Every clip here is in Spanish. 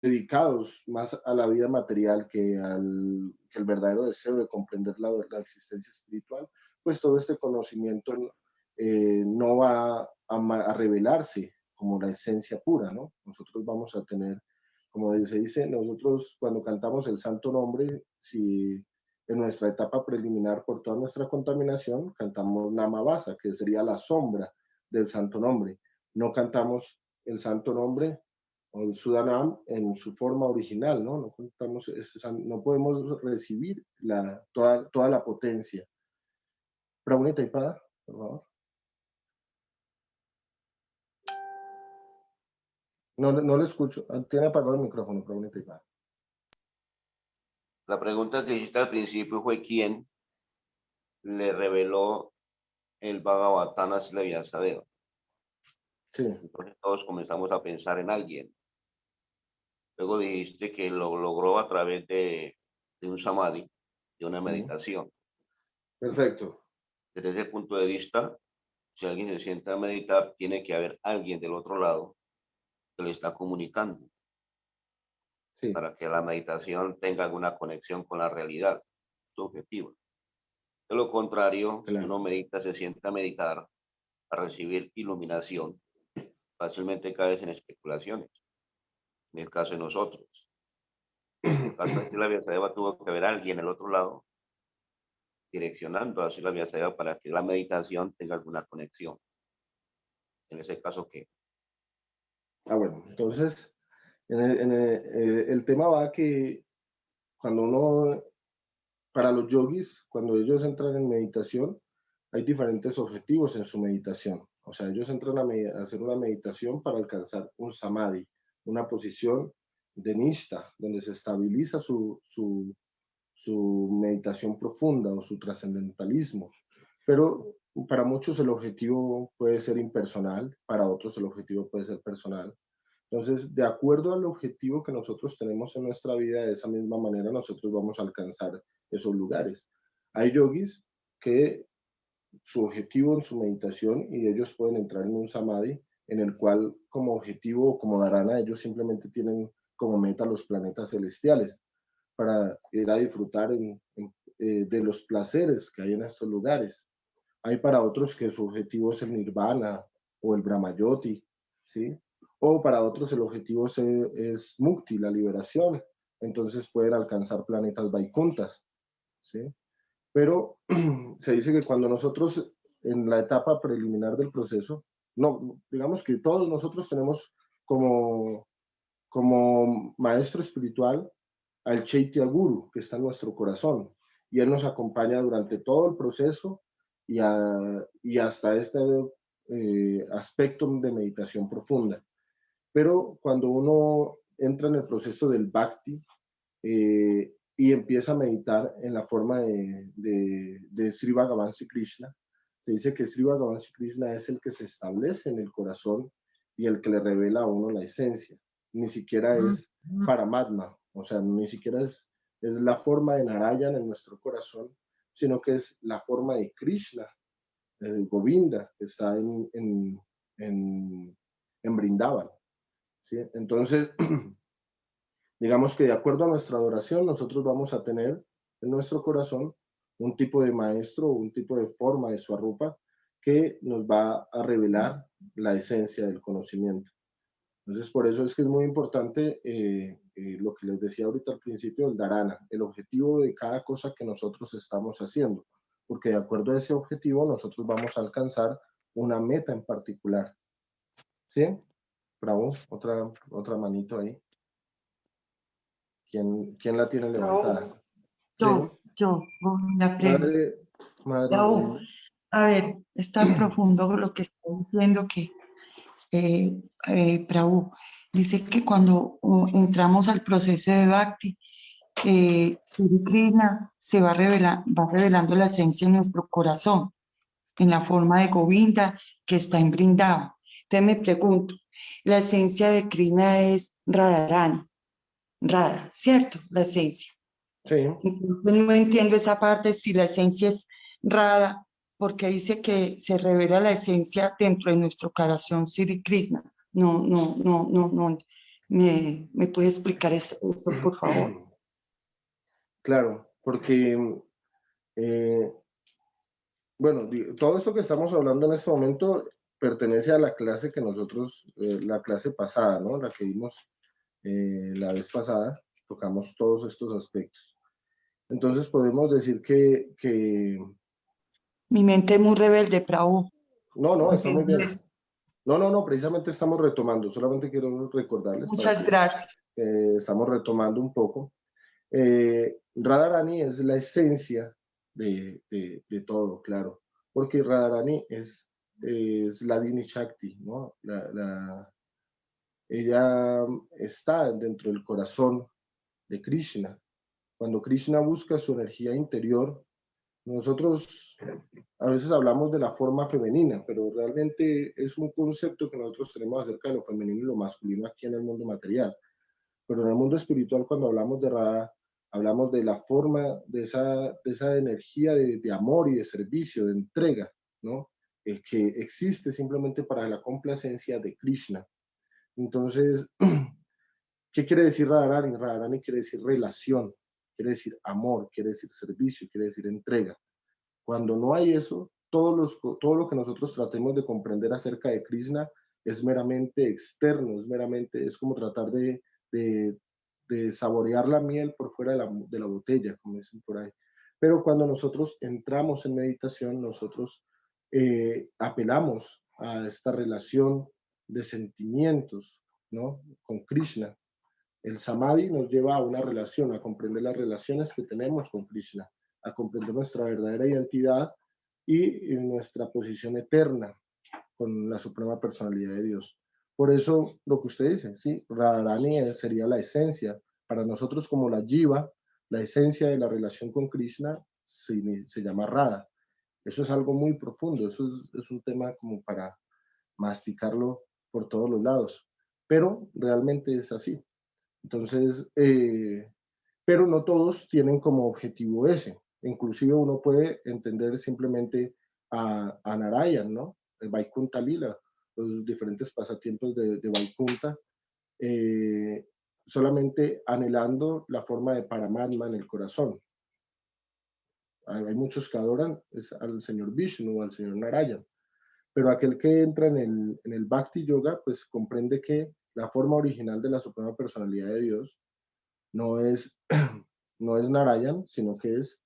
dedicados más a la vida material que el verdadero deseo de comprender la existencia espiritual, pues todo este conocimiento no va a revelarse como la esencia pura, ¿no? Nosotros vamos a tener, como se dice, nosotros cuando cantamos el santo nombre, si en nuestra etapa preliminar por toda nuestra contaminación, cantamos Namabasa, que sería la sombra del santo nombre. No cantamos el santo nombre o el Sudanam en su forma original, ¿no? No, contamos, no podemos recibir toda la potencia. Pregunta y por favor. No le escucho. Tiene apagado el micrófono, pregunta y La pregunta que hiciste al principio fue quién le reveló el Bhagavatam a Srila Vyasadeva. Sí. Entonces todos comenzamos a pensar en alguien. Luego dijiste que lo logró a través de un samadhi, de una meditación. Perfecto. Desde ese punto de vista, si alguien se sienta a meditar, tiene que haber alguien del otro lado que le está comunicando, Sí. para que la meditación tenga alguna conexión con la realidad subjetiva. De lo contrario, Claro. si uno medita, se sienta a meditar, a recibir iluminación, fácilmente caes en especulaciones. En el caso de nosotros. En el caso de Srila Vyasadeva tuvo que haber alguien al otro lado direccionando a Srila Vyasadeva para que la meditación tenga alguna conexión. En ese caso, ¿qué? Bueno, entonces, el tema va que cuando uno, para los yogis, cuando ellos entran en meditación, hay diferentes objetivos en su meditación. O sea, ellos entran a hacer una meditación para alcanzar un samadhi, una posición de nishta, donde se estabiliza su meditación profunda o su trascendentalismo. Pero para muchos el objetivo puede ser impersonal, para otros el objetivo puede ser personal. Entonces, de acuerdo al objetivo que nosotros tenemos en nuestra vida, de esa misma manera nosotros vamos a alcanzar esos lugares. Hay yogis que su objetivo en su meditación y ellos pueden entrar en un samadhi en el cual como objetivo o como dharana ellos simplemente tienen como meta los planetas celestiales para ir a disfrutar de los placeres que hay en estos lugares. Hay para otros que su objetivo es el nirvana o el brahmayoti, ¿sí? O para otros el objetivo es mukti, la liberación. Entonces pueden alcanzar planetas vaikuntas, ¿sí? Pero se dice que cuando nosotros en la etapa preliminar del proceso, no, digamos que todos nosotros tenemos como maestro espiritual al Chaitya Guru, que está en nuestro corazón, y él nos acompaña durante todo el proceso y hasta este aspecto de meditación profunda. Pero cuando uno entra en el proceso del bhakti y empieza a meditar en la forma de Sri Bhagavan Sri Krishna, se dice que Sri Bhagavan Sri Krishna es el que se establece en el corazón y el que le revela a uno la esencia. Ni siquiera es Paramatma, o sea, ni siquiera es la forma de Narayana en nuestro corazón, sino que es la forma de Krishna, Govinda, que está en Brindavan. ¿Sí? Entonces, digamos que de acuerdo a nuestra adoración, nosotros vamos a tener en nuestro corazón un tipo de maestro, un tipo de forma de Swarupa que nos va a revelar la esencia del conocimiento. Entonces, por eso es que es muy importante lo que les decía ahorita al principio, el dharana, el objetivo de cada cosa que nosotros estamos haciendo, porque de acuerdo a ese objetivo nosotros vamos a alcanzar una meta en particular. ¿Sí? Bravo, otra manito ahí. ¿Quién la tiene levantada? Yo, la pregunta. Madre. A ver, es tan profundo lo que está diciendo que Prabhu dice que cuando entramos al proceso de Bhakti, Sri Krishna va revelando la esencia en nuestro corazón, en la forma de Govinda que está en Vrindavan. Entonces me pregunto, la esencia de Krishna es Radharani, Radha, ¿cierto? La esencia. Sí. Entonces no entiendo esa parte, si la esencia es Radha, porque dice que se revela la esencia dentro de nuestro corazón Sri Krishna. No ¿Me puede explicar eso, por favor? Claro, porque, bueno, todo esto que estamos hablando en este momento pertenece a la clase que nosotros, la clase pasada, ¿no? La que vimos la vez pasada, tocamos todos estos aspectos. Entonces podemos decir que Mi mente es muy rebelde, Prabhu. no, está muy bien. No, precisamente estamos retomando, solamente quiero recordarles para Muchas que gracias. estamos retomando un poco. Radharani es la esencia de todo, claro, porque Radharani es la Dini Shakti, ¿no? Ella está dentro del corazón de Krishna. Cuando Krishna busca su energía interior, nosotros a veces hablamos de la forma femenina, pero realmente es un concepto que nosotros tenemos acerca de lo femenino y lo masculino aquí en el mundo material. Pero en el mundo espiritual, cuando hablamos de Radha, hablamos de la forma de esa energía de amor y de servicio, de entrega, ¿no? Que existe simplemente para la complacencia de Krishna. Entonces, ¿qué quiere decir Radharani? Radharani quiere decir relación, quiere decir amor, quiere decir servicio, quiere decir entrega. Cuando no hay eso, todo lo que nosotros tratemos de comprender acerca de Krishna es meramente externo, es como tratar de, de saborear la miel por fuera de la botella, como dicen por ahí. Pero cuando nosotros entramos en meditación, nosotros apelamos a esta relación de sentimientos, ¿no? Con Krishna. El samadhi nos lleva a una relación, a comprender las relaciones que tenemos con Krishna, a comprender nuestra verdadera identidad y nuestra posición eterna con la suprema personalidad de Dios. Por eso, lo que usted dice, sí, Radharani sería la esencia. Para nosotros como la jiva, la esencia de la relación con Krishna se llama Radha. Eso es algo muy profundo, eso es un tema como para masticarlo por todos los lados. Pero realmente es así. Entonces, pero no todos tienen como objetivo ese. Inclusive uno puede entender simplemente a Narayan, ¿no? El Vaikunta Lila, los diferentes pasatiempos de Vaikunta, solamente anhelando la forma de Paramatma en el corazón. Hay muchos que adoran al señor Vishnu, al señor Narayan, pero aquel que entra en el Bhakti Yoga, pues comprende que la forma original de la suprema personalidad de Dios no es, no es Narayan, sino que es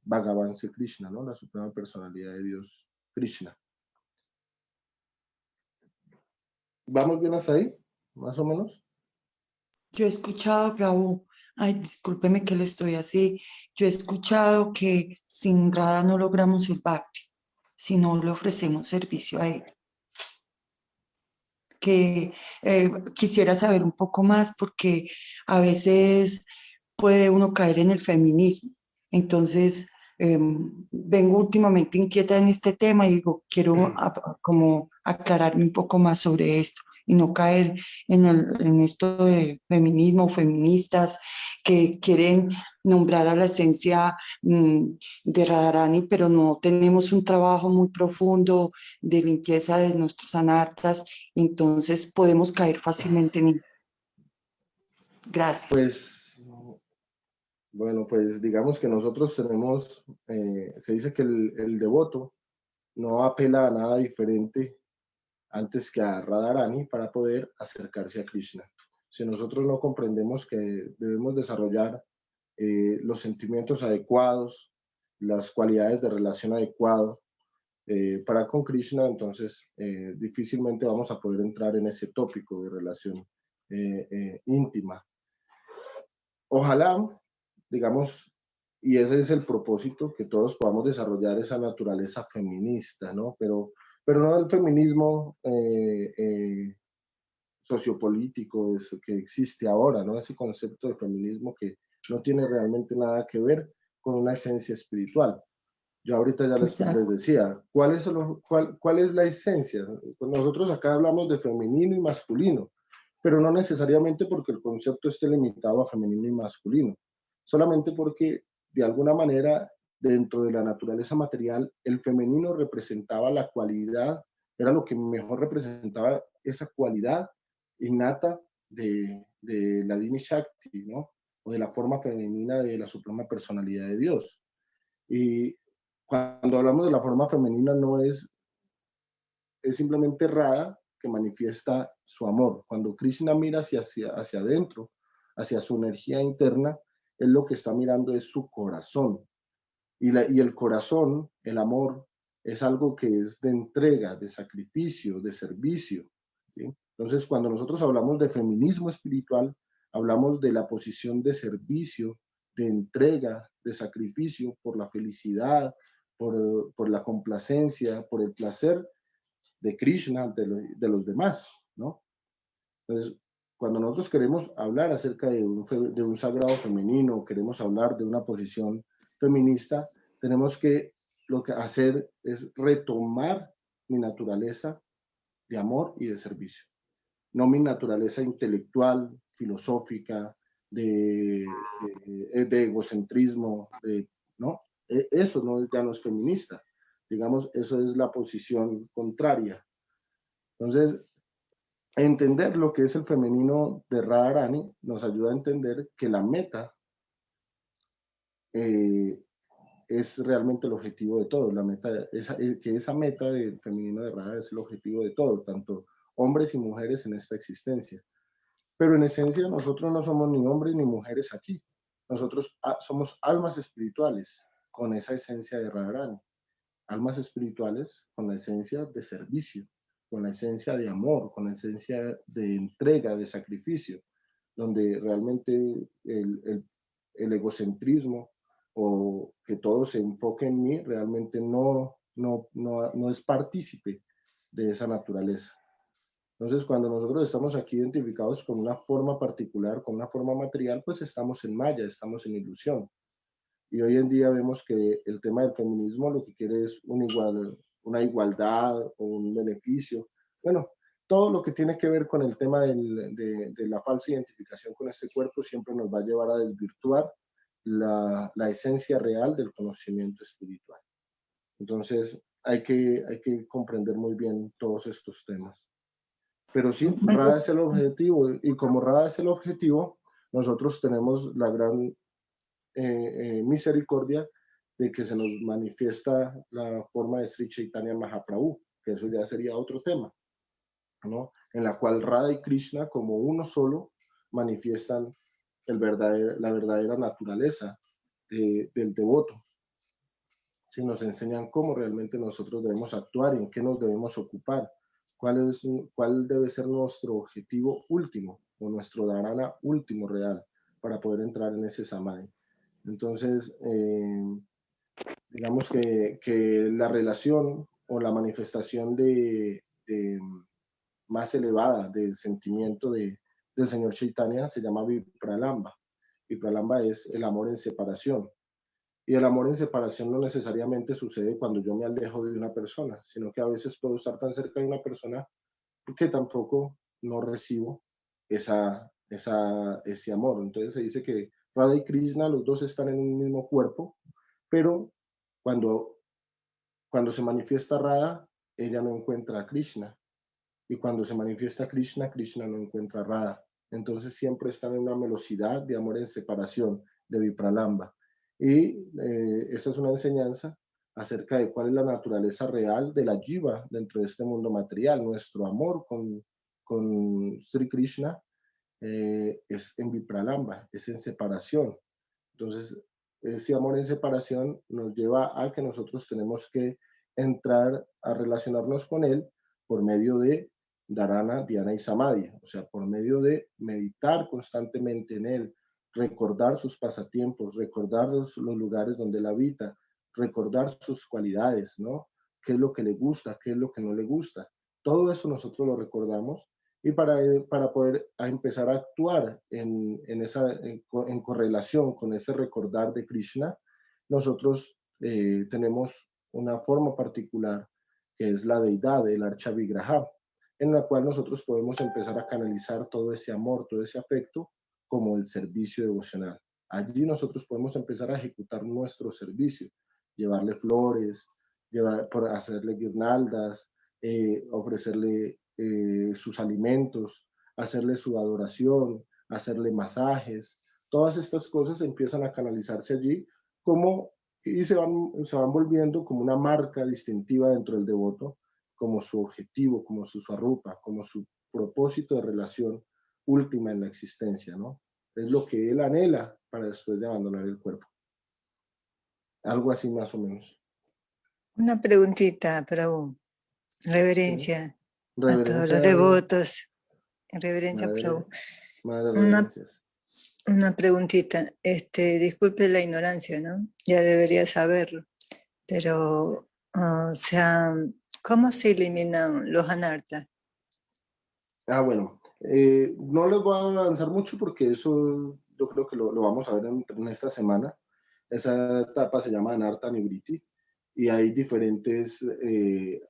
Bhagavan Sri Krishna, ¿no? La suprema personalidad de Dios, Krishna. ¿Vamos bien hasta ahí? Más o menos. Yo he escuchado, Prabhu, ay, discúlpeme que le estoy así, yo he escuchado que sin Radha no logramos el Bhakti, si no le ofrecemos servicio a él. Que quisiera saber un poco más porque a veces puede uno caer en el feminismo. Entonces, vengo últimamente inquieta en este tema y digo, quiero como aclararme un poco más sobre esto y no caer en esto de feminismo o feministas que quieren nombrar a la esencia de Radharani, pero no tenemos un trabajo muy profundo de limpieza de nuestros anartas, entonces podemos caer fácilmente en ello. Gracias. Pues, bueno, pues digamos que nosotros tenemos, se dice que el devoto no apela a nada diferente antes que a Radharani para poder acercarse a Krishna. Si nosotros no comprendemos que debemos desarrollar los sentimientos adecuados, las cualidades de relación adecuado para con Krishna, entonces difícilmente vamos a poder entrar en ese tópico de relación íntima. Ojalá, digamos, y ese es el propósito, que todos podamos desarrollar esa naturaleza feminista, ¿no? Pero no el feminismo sociopolítico que existe ahora, ¿no? Ese concepto de feminismo que no tiene realmente nada que ver con una esencia espiritual. Yo ahorita ya les decía, ¿cuál es la esencia? Pues nosotros acá hablamos de femenino y masculino, pero no necesariamente porque el concepto esté limitado a femenino y masculino, solamente porque de alguna manera dentro de la naturaleza material el femenino representaba la cualidad, era lo que mejor representaba esa cualidad innata de la Dini Shakti, ¿no? O de la forma femenina de la suprema personalidad de Dios. Y cuando hablamos de la forma femenina no es simplemente Radha que manifiesta su amor. Cuando Krishna mira hacia adentro, hacia su energía interna, él lo que está mirando es su corazón. Y el corazón, el amor, es algo que es de entrega, de sacrificio, de servicio, ¿sí? Entonces, cuando nosotros hablamos de feminismo espiritual, hablamos de la posición de servicio, de entrega, de sacrificio por la felicidad, por la complacencia, por el placer de Krishna, de los demás, ¿no? Entonces, cuando nosotros queremos hablar acerca de un sagrado femenino, queremos hablar de una posición feminista, tenemos que lo que hacer es retomar mi naturaleza de amor y de servicio, no mi naturaleza intelectual, filosófica, de egocentrismo, ¿no? Eso no, ya no es feminista, digamos, eso es la posición contraria. Entonces, entender lo que es el femenino de Radharani nos ayuda a entender que la meta es realmente el objetivo de todo. La meta, que esa meta del femenino de Radha es el objetivo de todo, tanto hombres y mujeres en esta existencia. Pero en esencia nosotros no somos ni hombres ni mujeres aquí. Nosotros somos almas espirituales con esa esencia de Radharani. Almas espirituales con la esencia de servicio, con la esencia de amor, con la esencia de entrega, de sacrificio, donde realmente el egocentrismo o que todo se enfoque en mí realmente no es partícipe de esa naturaleza. Entonces, cuando nosotros estamos aquí identificados con una forma particular, con una forma material, pues estamos en maya, estamos en ilusión. Y hoy en día vemos que el tema del feminismo lo que quiere es una igualdad o un beneficio. Bueno, todo lo que tiene que ver con el tema de la falsa identificación con este cuerpo siempre nos va a llevar a desvirtuar la esencia real del conocimiento espiritual. Entonces, hay que comprender muy bien todos estos temas. Pero sí, Radha es el objetivo, y como Radha es el objetivo, nosotros tenemos la gran misericordia de que se nos manifiesta la forma de Sri Chaitanya Mahaprabhu, que eso ya sería otro tema, ¿no? En la cual Radha y Krishna como uno solo manifiestan la verdadera naturaleza del devoto. ¿Sí? Nos enseñan cómo realmente nosotros debemos actuar y en qué nos debemos ocupar, cuál debe ser nuestro objetivo último o nuestro dharana último real para poder entrar en ese samadhi. Entonces, digamos que la relación o la manifestación más elevada del sentimiento del señor Chaitanya se llama Vipralamba. Vipralamba es el amor en separación. Y el amor en separación no necesariamente sucede cuando yo me alejo de una persona, sino que a veces puedo estar tan cerca de una persona que tampoco no recibo ese amor. Entonces se dice que Radha y Krishna, los dos están en un mismo cuerpo, pero cuando se manifiesta Radha, ella no encuentra a Krishna. Y cuando se manifiesta Krishna, Krishna no encuentra a Radha. Entonces siempre están en una velocidad de amor en separación, de Vipralamba. Y esa es una enseñanza acerca de cuál es la naturaleza real de la jiva dentro de este mundo material. Nuestro amor con Sri Krishna es en Vipralamba, es en separación. Entonces, ese amor en separación nos lleva a que nosotros tenemos que entrar a relacionarnos con él por medio de dharana, dhyana y samadhi, o sea, por medio de meditar constantemente en él, recordar sus pasatiempos, recordar los lugares donde él habita, recordar sus cualidades, ¿no? ¿Qué es lo que le gusta? ¿Qué es lo que no le gusta? Todo eso nosotros lo recordamos y para poder empezar a actuar en correlación con ese recordar de Krishna, nosotros tenemos una forma particular que es la deidad, el Archa Vigraha, en la cual nosotros podemos empezar a canalizar todo ese amor, todo ese afecto como el servicio devocional. Allí nosotros podemos empezar a ejecutar nuestro servicio, llevarle flores, hacerle guirnaldas, ofrecerle sus alimentos, hacerle su adoración, hacerle masajes. Todas estas cosas empiezan a canalizarse allí y se van volviendo como una marca distintiva dentro del devoto, como su objetivo, como su svarupa, como su propósito de relación última en la existencia, ¿no? Es lo que él anhela para después de abandonar el cuerpo. Algo así más o menos. Una preguntita, Prabhu. Reverencia Sí. a todos los devotos. Reverencia, Prabhu. Madre reverencias. Una preguntita. Disculpe la ignorancia, ¿no? Ya debería saberlo. Pero, o sea, ¿cómo se eliminan los anartas? Bueno, no les voy a avanzar mucho porque eso yo creo que lo vamos a ver en esta semana. Esa etapa se llama Anarta Nivriti y hay diferentes,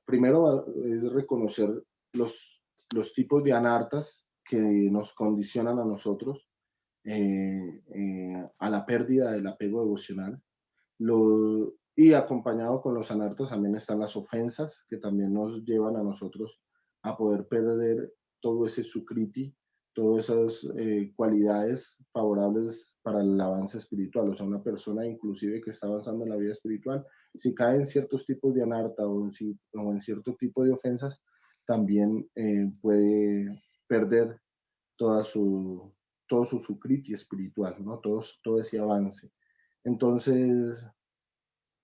primero es reconocer los tipos de anartas que nos condicionan a nosotros a la pérdida del apego devocional. Y acompañado con los anartas también están las ofensas que también nos llevan a nosotros a poder perder todo ese sukriti, todas esas cualidades favorables para el avance espiritual. O sea, una persona inclusive que está avanzando en la vida espiritual, si cae en ciertos tipos de anarta o en cierto tipo de ofensas, también puede perder todo su sukriti espiritual, ¿no? Todo ese avance. Entonces,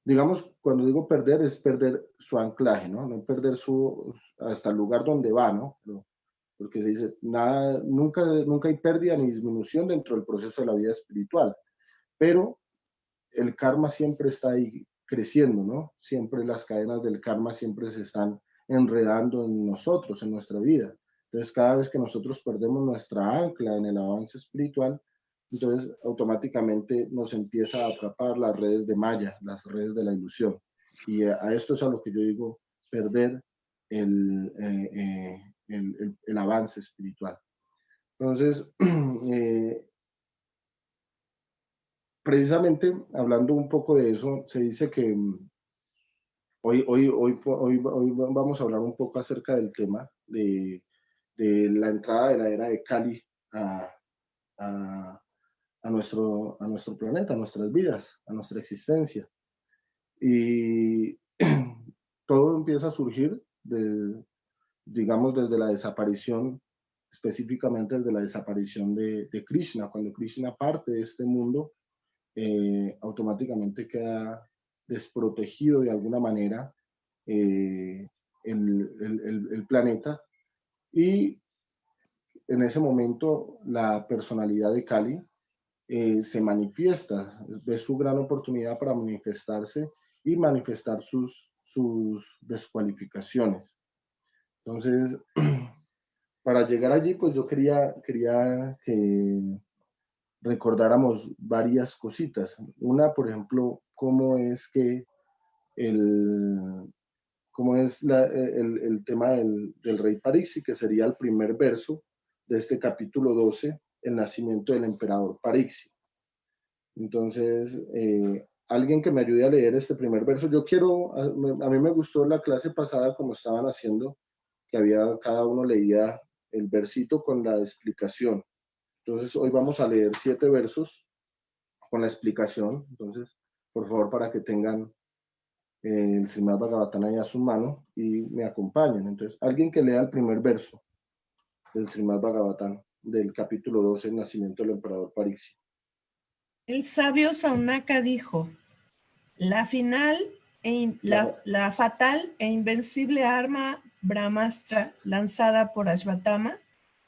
digamos, cuando digo perder, es perder su anclaje, ¿no? No perder hasta el lugar donde va, ¿no? Porque se dice, nunca hay pérdida ni disminución dentro del proceso de la vida espiritual, pero el karma siempre está ahí creciendo, ¿no? Siempre las cadenas del karma siempre se están enredando en nosotros, en nuestra vida. Entonces, cada vez que nosotros perdemos nuestra ancla en el avance espiritual, entonces automáticamente nos empieza a atrapar las redes de Maya, las redes de la ilusión. Y a esto es a lo que yo digo, perder el avance espiritual. Entonces, precisamente hablando un poco de eso, se dice que hoy vamos a hablar un poco acerca del tema de la entrada de la era de Kali a nuestro planeta, a nuestras vidas, a nuestra existencia. Y todo empieza a surgir, digamos, desde la desaparición, específicamente desde la desaparición de Krishna. Cuando Krishna parte de este mundo, automáticamente queda desprotegido de alguna manera el planeta, y en ese momento la personalidad de Kali se manifiesta, ve su gran oportunidad para manifestarse y manifestar sus descualificaciones. Entonces, para llegar allí, pues yo quería que recordáramos varias cositas. Una, por ejemplo, cómo es el tema del rey Pariksi, que sería el primer verso de este capítulo 12, el nacimiento del emperador Pariksi. Entonces, alguien que me ayude a leer este primer verso. A mí me gustó la clase pasada como estaban haciendo, que cada uno leía el versito con la explicación. Entonces, hoy vamos a leer 7 versos con la explicación. Entonces, por favor, para que tengan el Srimad Bhagavatam ahí a su mano y me acompañen. Entonces, alguien que lea el primer verso del Srimad Bhagavatam del capítulo 12, el nacimiento del emperador Pariksi. El sabio Saunaka dijo: la fatal e invencible arma Brahmastra lanzada por Ashvatthama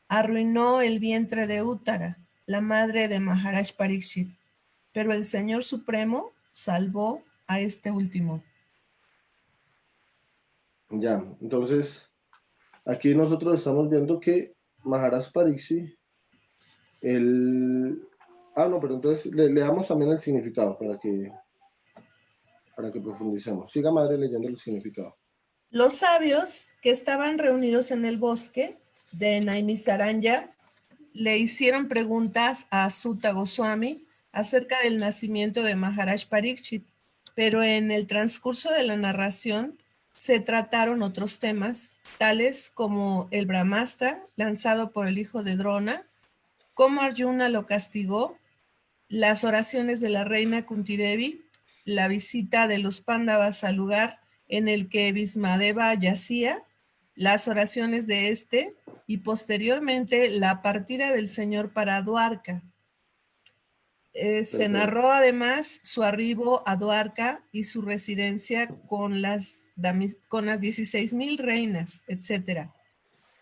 arruinó el vientre de Uttara, la madre de Maharaj Pariksit, pero el Señor Supremo salvó a este último. Ya, entonces aquí nosotros estamos viendo que Maharaj Pariksit, pero entonces le damos también el significado para que profundicemos. Siga, madre, leyendo el significado. Los sabios que estaban reunidos en el bosque de Naimisaranya le hicieron preguntas a Sutta Goswami acerca del nacimiento de Maharaj Pariksit, pero en el transcurso de la narración se trataron otros temas, tales como el Brahmastra, lanzado por el hijo de Drona, cómo Arjuna lo castigó, las oraciones de la reina Kunti Devi, la visita de los Pándavas al lugar en el que Bhismadeva yacía, las oraciones de este y posteriormente la partida del Señor para Dwarka. Se narró además su arribo a Dwarka y su residencia con las 16,000 reinas, etc.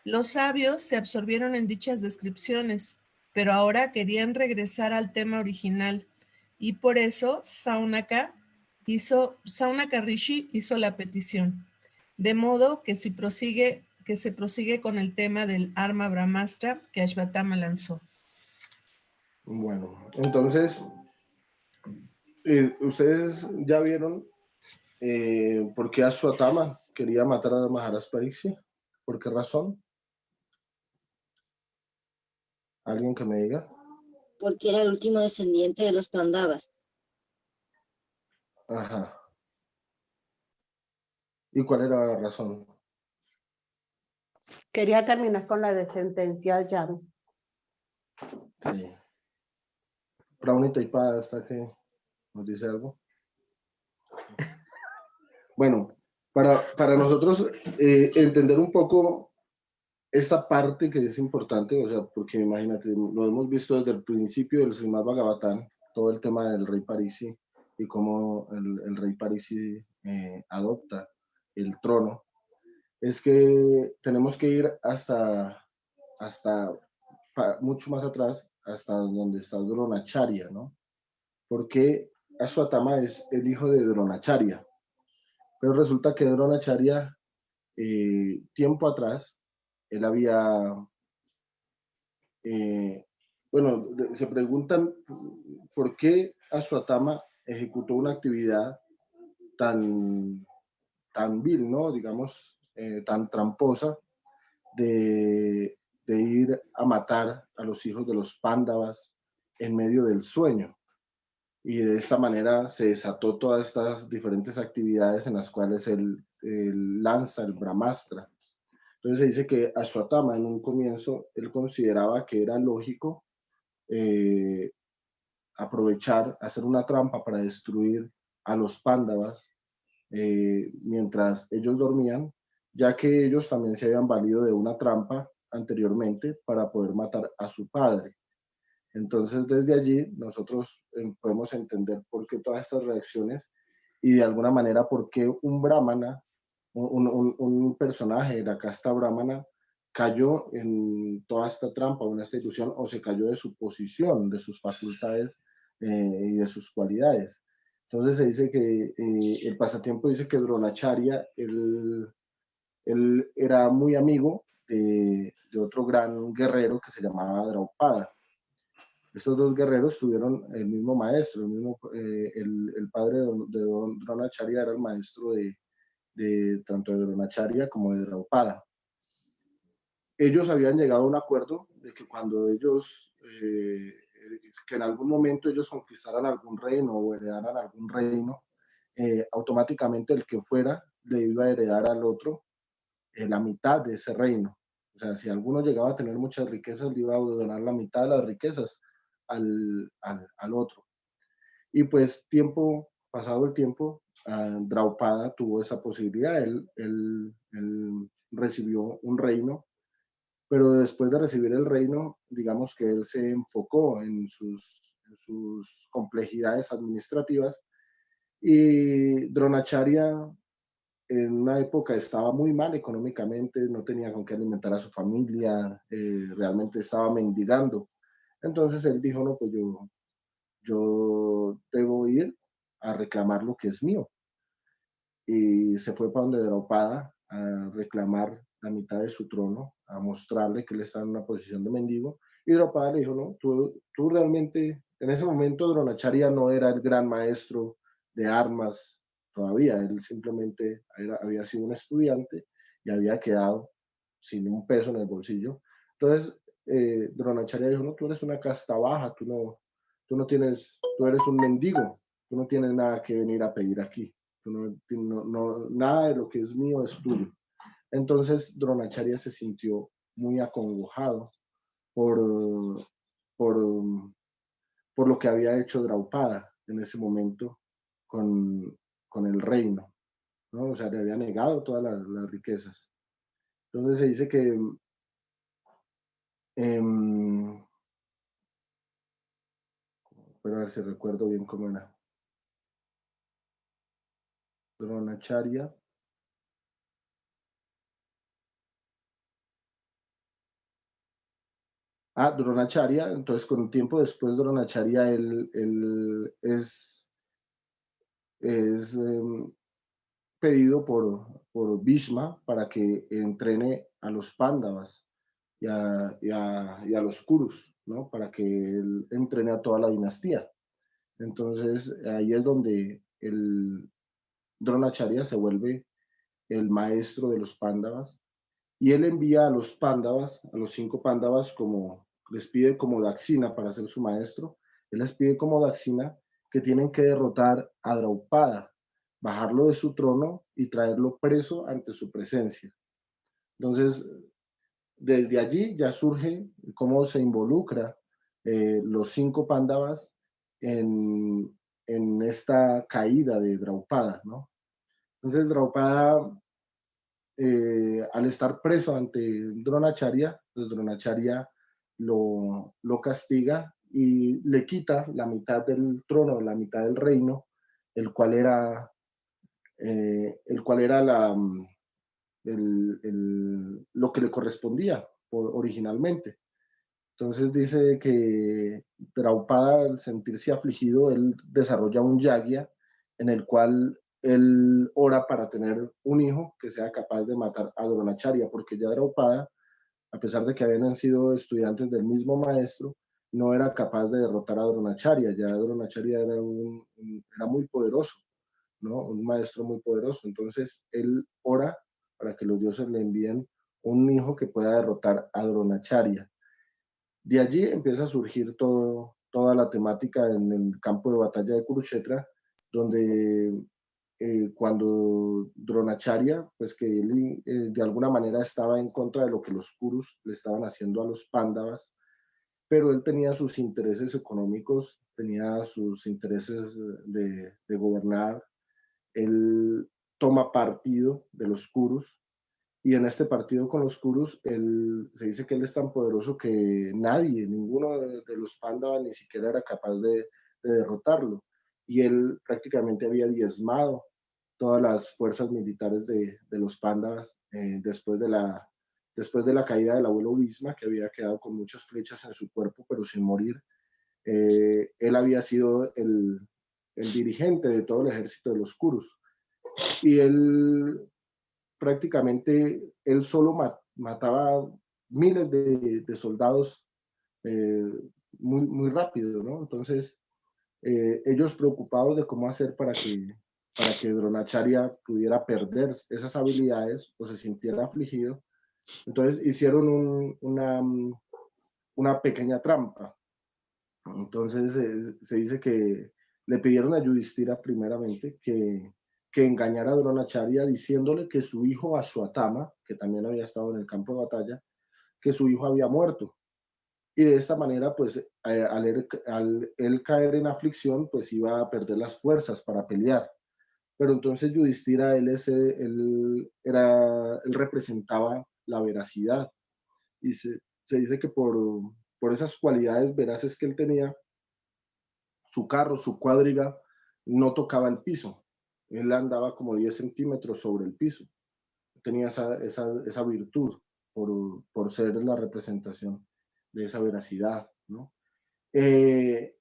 Los sabios se absorbieron en dichas descripciones, pero ahora querían regresar al tema original y por eso Saunaka Rishi hizo la petición. De modo que se prosigue con el tema del arma Brahmastra que Ashvatthama lanzó. Bueno, entonces, ustedes ya vieron por qué Ashwatthama quería matar a Maharaj Pariksit. ¿Por qué razón? ¿Alguien que me diga? Porque era el último descendiente de los Pandavas. Ajá. ¿Y cuál era la razón? Quería terminar con la descendencia al Yadu. Sí. Praunita y Pada, ¿hasta que nos dice algo? Bueno, para nosotros entender un poco esta parte que es importante, o sea, porque imagínate, lo hemos visto desde el principio del Srimad Bhagavatam, todo el tema del rey Parisi y cómo el rey Parisi adopta el trono, es que tenemos que ir hasta mucho más atrás, hasta donde está Dronacharya, ¿no? Porque Ashwatthama es el hijo de Dronacharya, pero resulta que Dronacharya, tiempo atrás, él había, bueno, se preguntan por qué Ashwatthama ejecutó una actividad tan vil, ¿no? Digamos, tan tramposa de ir a matar a los hijos de los Pándavas en medio del sueño. Y de esta manera se desató todas estas diferentes actividades en las cuales él lanza el Brahmastra. Entonces se dice que Ashwatthama en un comienzo él consideraba que era lógico aprovechar, hacer una trampa para destruir a los Pándavas mientras ellos dormían, ya que ellos también se habían valido de una trampa anteriormente para poder matar a su padre. Entonces, desde allí, nosotros podemos entender por qué todas estas reacciones y de alguna manera por qué un brahmana, un personaje de la casta brahmana, cayó en toda esta trampa, en esta ilusión, o se cayó de su posición, de sus facultades y de sus cualidades. Entonces, se dice que el pasatiempo dice que Dronacharya, él era muy amigo de otro gran guerrero que se llamaba Draupada. Estos dos guerreros tuvieron el mismo maestro, el padre de Dronacharya era el maestro tanto de Dronacharya como de Draupada. Ellos habían llegado a un acuerdo de que cuando ellos, que en algún momento ellos conquistaran algún reino o heredaran algún reino, automáticamente el que fuera le iba a heredar al otro la mitad de ese reino. O sea, si alguno llegaba a tener muchas riquezas, le iba a donar la mitad de las riquezas al otro. Y pues pasado el tiempo, Draupada tuvo esa posibilidad, él recibió un reino, pero después de recibir el reino, digamos que él se enfocó en sus complejidades administrativas y Dronacharya en una época estaba muy mal económicamente, no tenía con qué alimentar a su familia, realmente estaba mendigando. Entonces él dijo, no, pues yo debo ir a reclamar lo que es mío. Y se fue para donde Draupada a reclamar la mitad de su trono, a mostrarle que él estaba en una posición de mendigo. Y Draupada le dijo, no, tú realmente, en ese momento Dronacharya no era el gran maestro de armas todavía, él simplemente había sido un estudiante y había quedado sin un peso en el bolsillo. Entonces, Dronacharya dijo, no, tú eres una casta baja, tú eres un mendigo, tú no tienes nada que venir a pedir aquí. nada de lo que es mío es tuyo. Entonces Dronacharya se sintió muy acongojado por, por, por lo que había hecho Draupada en ese momento con el reino, ¿no? O sea, le había negado todas las riquezas. Entonces se dice que pero a ver si recuerdo bien cómo era. Dronacharya. Dronacharya, entonces con un tiempo después Dronacharya él es pedido por Bhishma para que entrene a los Pándavas y a los Kurus, ¿no? Para que él entrene a toda la dinastía. Entonces ahí es donde el Dronacharya se vuelve el maestro de los Pándavas y él envía a los Pándavas, a los 5 Pándavas, como les pide como Daksina para ser su maestro, él les pide como Daksina que tienen que derrotar a Draupada, bajarlo de su trono y traerlo preso ante su presencia. Entonces, desde allí ya surge cómo se involucra los 5 Pándavas en esta caída de Draupada, ¿no? Entonces, Draupada, al estar preso ante Dronacharya, pues Dronacharya lo castiga y le quita la mitad del trono, la mitad del reino, el cual era lo que le correspondía originalmente. Entonces dice que Draupada, al sentirse afligido, él desarrolla un yagya en el cual él ora para tener un hijo que sea capaz de matar a Dronacharya, porque ya Draupada, a pesar de que habían sido estudiantes del mismo maestro, no era capaz de derrotar a Dronacharya. Ya Dronacharya era muy poderoso, ¿no? Un maestro muy poderoso. Entonces él ora para que los dioses le envíen un hijo que pueda derrotar a Dronacharya. De allí empieza a surgir toda la temática en el campo de batalla de Kurukshetra, donde cuando Dronacharya, pues que él de alguna manera estaba en contra de lo que los Kurus le estaban haciendo a los Pándavas, pero él tenía sus intereses económicos, tenía sus intereses de gobernar, él toma partido de los Kurus, y en este partido con los Kurus, se dice que él es tan poderoso que ninguno de los Pándavas ni siquiera era capaz de derrotarlo. Y él prácticamente había diezmado todas las fuerzas militares de los Pándavas después de la caída del abuelo Bhisma, que había quedado con muchas flechas en su cuerpo, pero sin morir. Él había sido el dirigente de todo el ejército de los Kurus. Y él prácticamente él solo mataba miles de soldados muy, muy rápido, ¿no? Entonces, ellos preocupados de cómo hacer para que Dronacharya pudiera perder esas habilidades o se sintiera afligido, entonces hicieron una pequeña trampa. Entonces, se dice que le pidieron a Yudhishthira primeramente que engañara a Dronacharya diciéndole que su hijo Ashwatthama, que también había estado en el campo de batalla, que su hijo había muerto. Y de esta manera, pues, al él caer en aflicción, pues iba a perder las fuerzas para pelear. Pero entonces Yudhishthira, él representaba la veracidad. Y se dice que por esas cualidades veraces que él tenía, su carro, su cuadriga, no tocaba el piso. Él andaba como 10 centímetros sobre el piso. Tenía esa virtud por ser la representación de esa veracidad, ¿no? Pero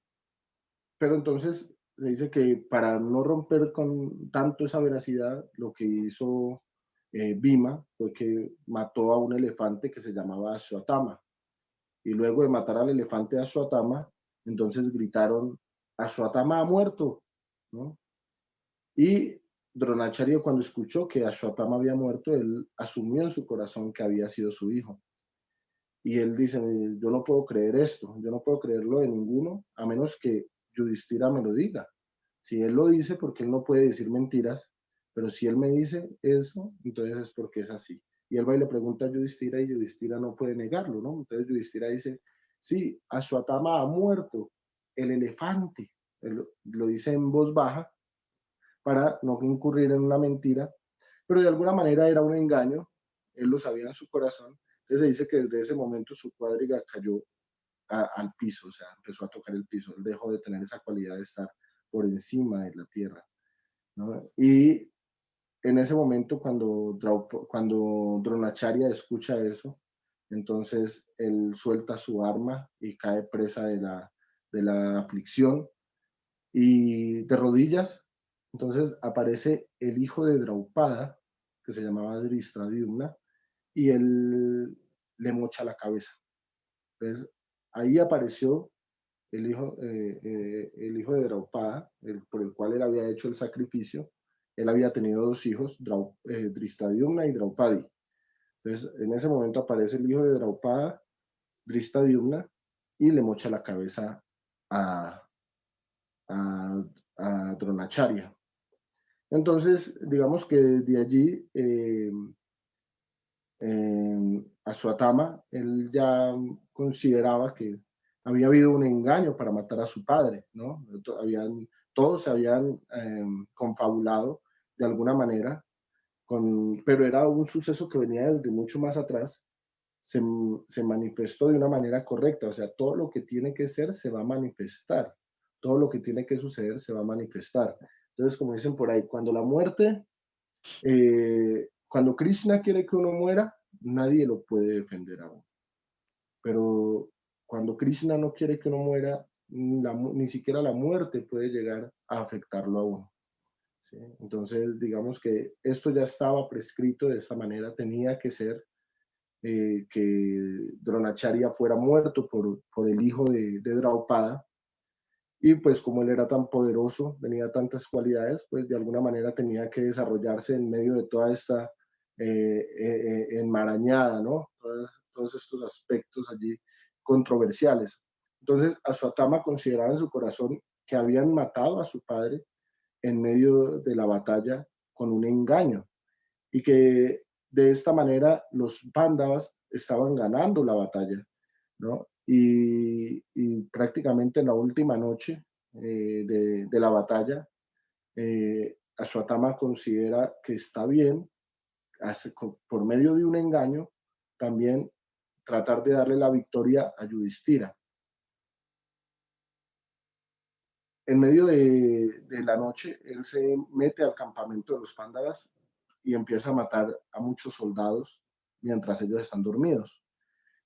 entonces se dice que para no romper con tanto esa veracidad, lo que hizo Bhima fue que mató a un elefante que se llamaba Ashwatthama. Y luego de matar al elefante Ashwatthama, entonces gritaron, Ashwatthama ha muerto, ¿no? Y Dronacharya, cuando escuchó que Ashwatthama había muerto, él asumió en su corazón que había sido su hijo. Y él dice, yo no puedo creer esto, yo no puedo creerlo de ninguno, a menos que Yudhishthira me lo diga. Si él lo dice, porque él no puede decir mentiras, pero si él me dice eso, entonces es porque es así. Y él va y le pregunta a Yudhishthira y Yudhishthira no puede negarlo, ¿no? Entonces Yudhishthira dice, sí, Ashwatthama ha muerto, el elefante. Él lo dice en voz baja para no incurrir en una mentira, pero de alguna manera era un engaño, él lo sabía en su corazón. Entonces se dice que desde ese momento su cuadriga cayó al piso, o sea, empezó a tocar el piso, él dejó de tener esa cualidad de estar por encima de la tierra, ¿no? Y en ese momento cuando Dronacharya escucha eso, entonces él suelta su arma y cae presa de la aflicción y de rodillas. Entonces aparece el hijo de Draupada, que se llamaba Dhristadyumna, y él le mocha la cabeza. Entonces ahí apareció el hijo de Draupada, por el cual él había hecho el sacrificio. Él había tenido dos hijos, Dhristadyumna y Draupadi. Entonces, en ese momento aparece el hijo de Draupada, Dhristadyumna, y le mocha la cabeza a, a Dronacharya. Entonces, digamos que de allí Ashwatthama, él ya consideraba que había habido un engaño para matar a su padre, ¿no? Todos se habían confabulado de alguna manera, pero era un suceso que venía desde mucho más atrás, se manifestó de una manera correcta, o sea, todo lo que tiene que ser se va a manifestar, todo lo que tiene que suceder se va a manifestar. Entonces, como dicen por ahí, cuando la muerte, cuando Krishna quiere que uno muera, nadie lo puede defender aún. Pero cuando Krishna no quiere que uno muera, ni siquiera la muerte puede llegar a afectarlo a uno. ¿Sí? Entonces, digamos que esto ya estaba prescrito de esta manera, tenía que ser que Dronacharya fuera muerto por el hijo de Draupada. Y pues como él era tan poderoso, tenía tantas cualidades, pues de alguna manera tenía que desarrollarse en medio de toda esta enmarañada, ¿no? Todos estos aspectos allí controversiales. Entonces, Ashwatthama consideraba en su corazón que habían matado a su padre en medio de la batalla con un engaño y que de esta manera los Pándavas estaban ganando la batalla, ¿no? Y prácticamente en la última noche de la batalla, Ashwatthama considera que está bien, por medio de un engaño, también tratar de darle la victoria a Yudhishthira. En medio de la noche, él se mete al campamento de los Pándavas y empieza a matar a muchos soldados mientras ellos están dormidos.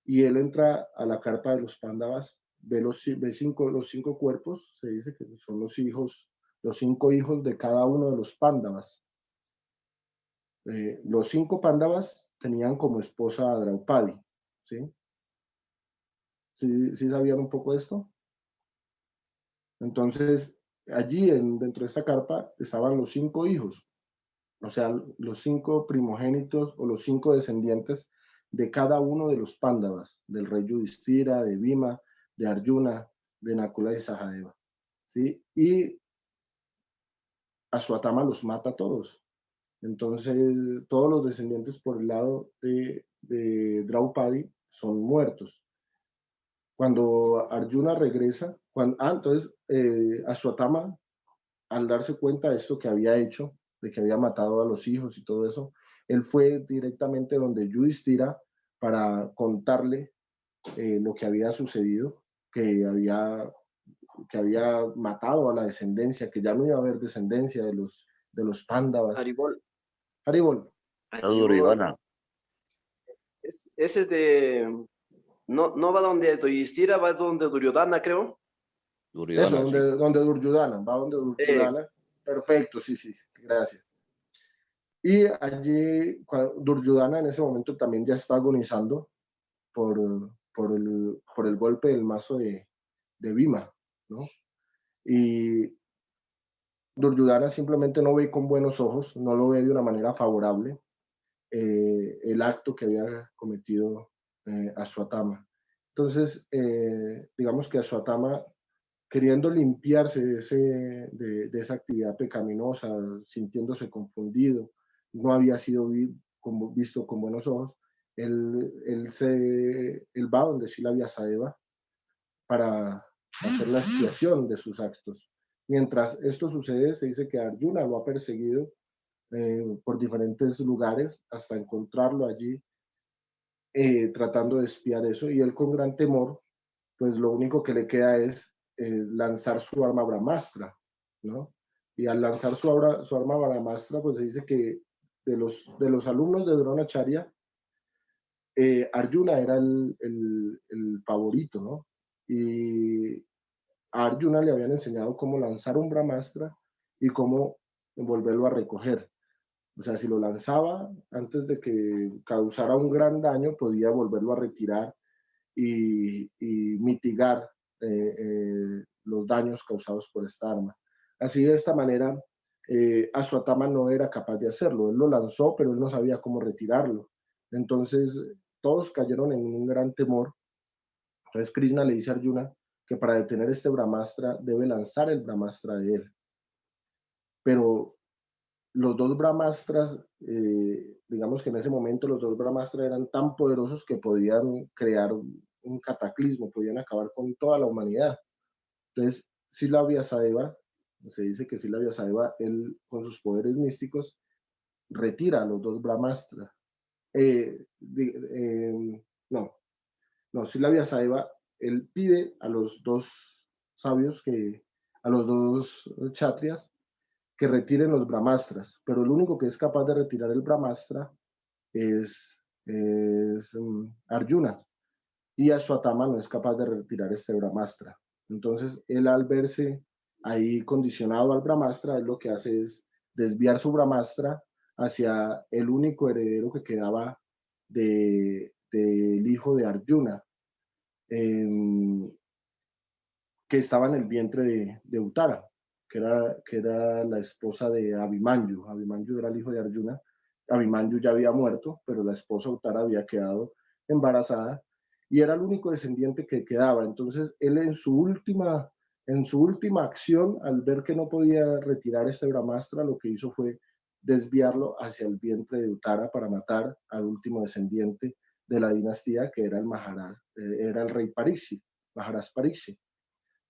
Y él entra a la carpa de los Pándavas, ve los cinco cuerpos, se dice que son los 5 hijos de cada uno de los Pándavas. Los 5 Pándavas tenían como esposa a Draupadi, ¿sí? ¿Sí sabían un poco de esto? Entonces, allí dentro de esta carpa estaban los 5 hijos, o sea, los 5 primogénitos o los 5 descendientes de cada uno de los Pándavas, del rey Yudhishthira, de Bhima, de Arjuna, de Nakula y Sahadeva, ¿sí? Y Ashwatthama los mata a todos. Entonces, todos los descendientes por el lado de Draupadi son muertos. Cuando Arjuna regresa, entonces Ashwatthama, al darse cuenta de esto que había hecho, de que había matado a los hijos y todo eso, él fue directamente donde Yudhishthira para contarle lo que había sucedido, que había matado a la descendencia, que ya no iba a haber descendencia de los Pándavas. Haribol. Haribol. Duryodhana. Ese es de... No va donde Yudhishthira, va donde Duryodhana, creo. Duryodhana, Eso, sí. donde Duryodhana, va donde Duryodhana. Perfecto, sí, gracias. Y allí Duryodhana en ese momento también ya está agonizando por el golpe del mazo de Bhima, ¿no? Y Duryodhana simplemente no ve con buenos ojos, no lo ve de una manera favorable el acto que había cometido Ashwatthama. Entonces, digamos que Ashwatthama queriendo limpiarse de esa actividad pecaminosa, sintiéndose confundido, no había sido visto con buenos ojos, él va donde Sila Vyasadeva para hacer la expiación de sus actos. Mientras esto sucede, se dice que Arjuna lo ha perseguido por diferentes lugares hasta encontrarlo allí, tratando de espiar eso, y él con gran temor, pues lo único que le queda es lanzar su arma Brahmastra, ¿no? Y al lanzar su arma Brahmastra, pues se dice que de los alumnos de Dronacharya, Arjuna era el favorito, ¿no? Y a Arjuna le habían enseñado cómo lanzar un Brahmastra y cómo volverlo a recoger. O sea, si lo lanzaba antes de que causara un gran daño, podía volverlo a retirar y mitigar los daños causados por esta arma. Así, de esta manera, Ashwatthama no era capaz de hacerlo. Él lo lanzó, pero él no sabía cómo retirarlo. Entonces, todos cayeron en un gran temor. Entonces, Krishna le dice a Arjuna que para detener este Brahmastra debe lanzar el Brahmastra de él. Pero los dos Brahmastras, digamos que en ese momento los dos Brahmastras eran tan poderosos que podían crear un cataclismo, podían acabar con toda la humanidad. Entonces, Sila Vyasadeva, se dice que Sila Vyasadeva, él con sus poderes místicos, retira a los dos Brahmastras. Sila Vyasadeva, él pide a los dos sabios, a los dos kshatriyas, que retiren los Brahmastras, pero el único que es capaz de retirar el Brahmastra es Arjuna, y Ashwatthama no es capaz de retirar este Brahmastra. Entonces, él, al verse ahí condicionado al Brahmastra, él lo que hace es desviar su Brahmastra hacia el único heredero que quedaba del hijo de Arjuna, que estaba en el vientre de Uttara, que era la esposa de Abhimanyu. Abhimanyu era el hijo de Arjuna. Abhimanyu ya había muerto, pero la esposa Uttara había quedado embarazada y era el único descendiente que quedaba. Entonces, él en su última acción, al ver que no podía retirar este Brahmastra, lo que hizo fue desviarlo hacia el vientre de Uttara para matar al último descendiente de la dinastía, que era el rey Parikshit, Maharaj Parikshit.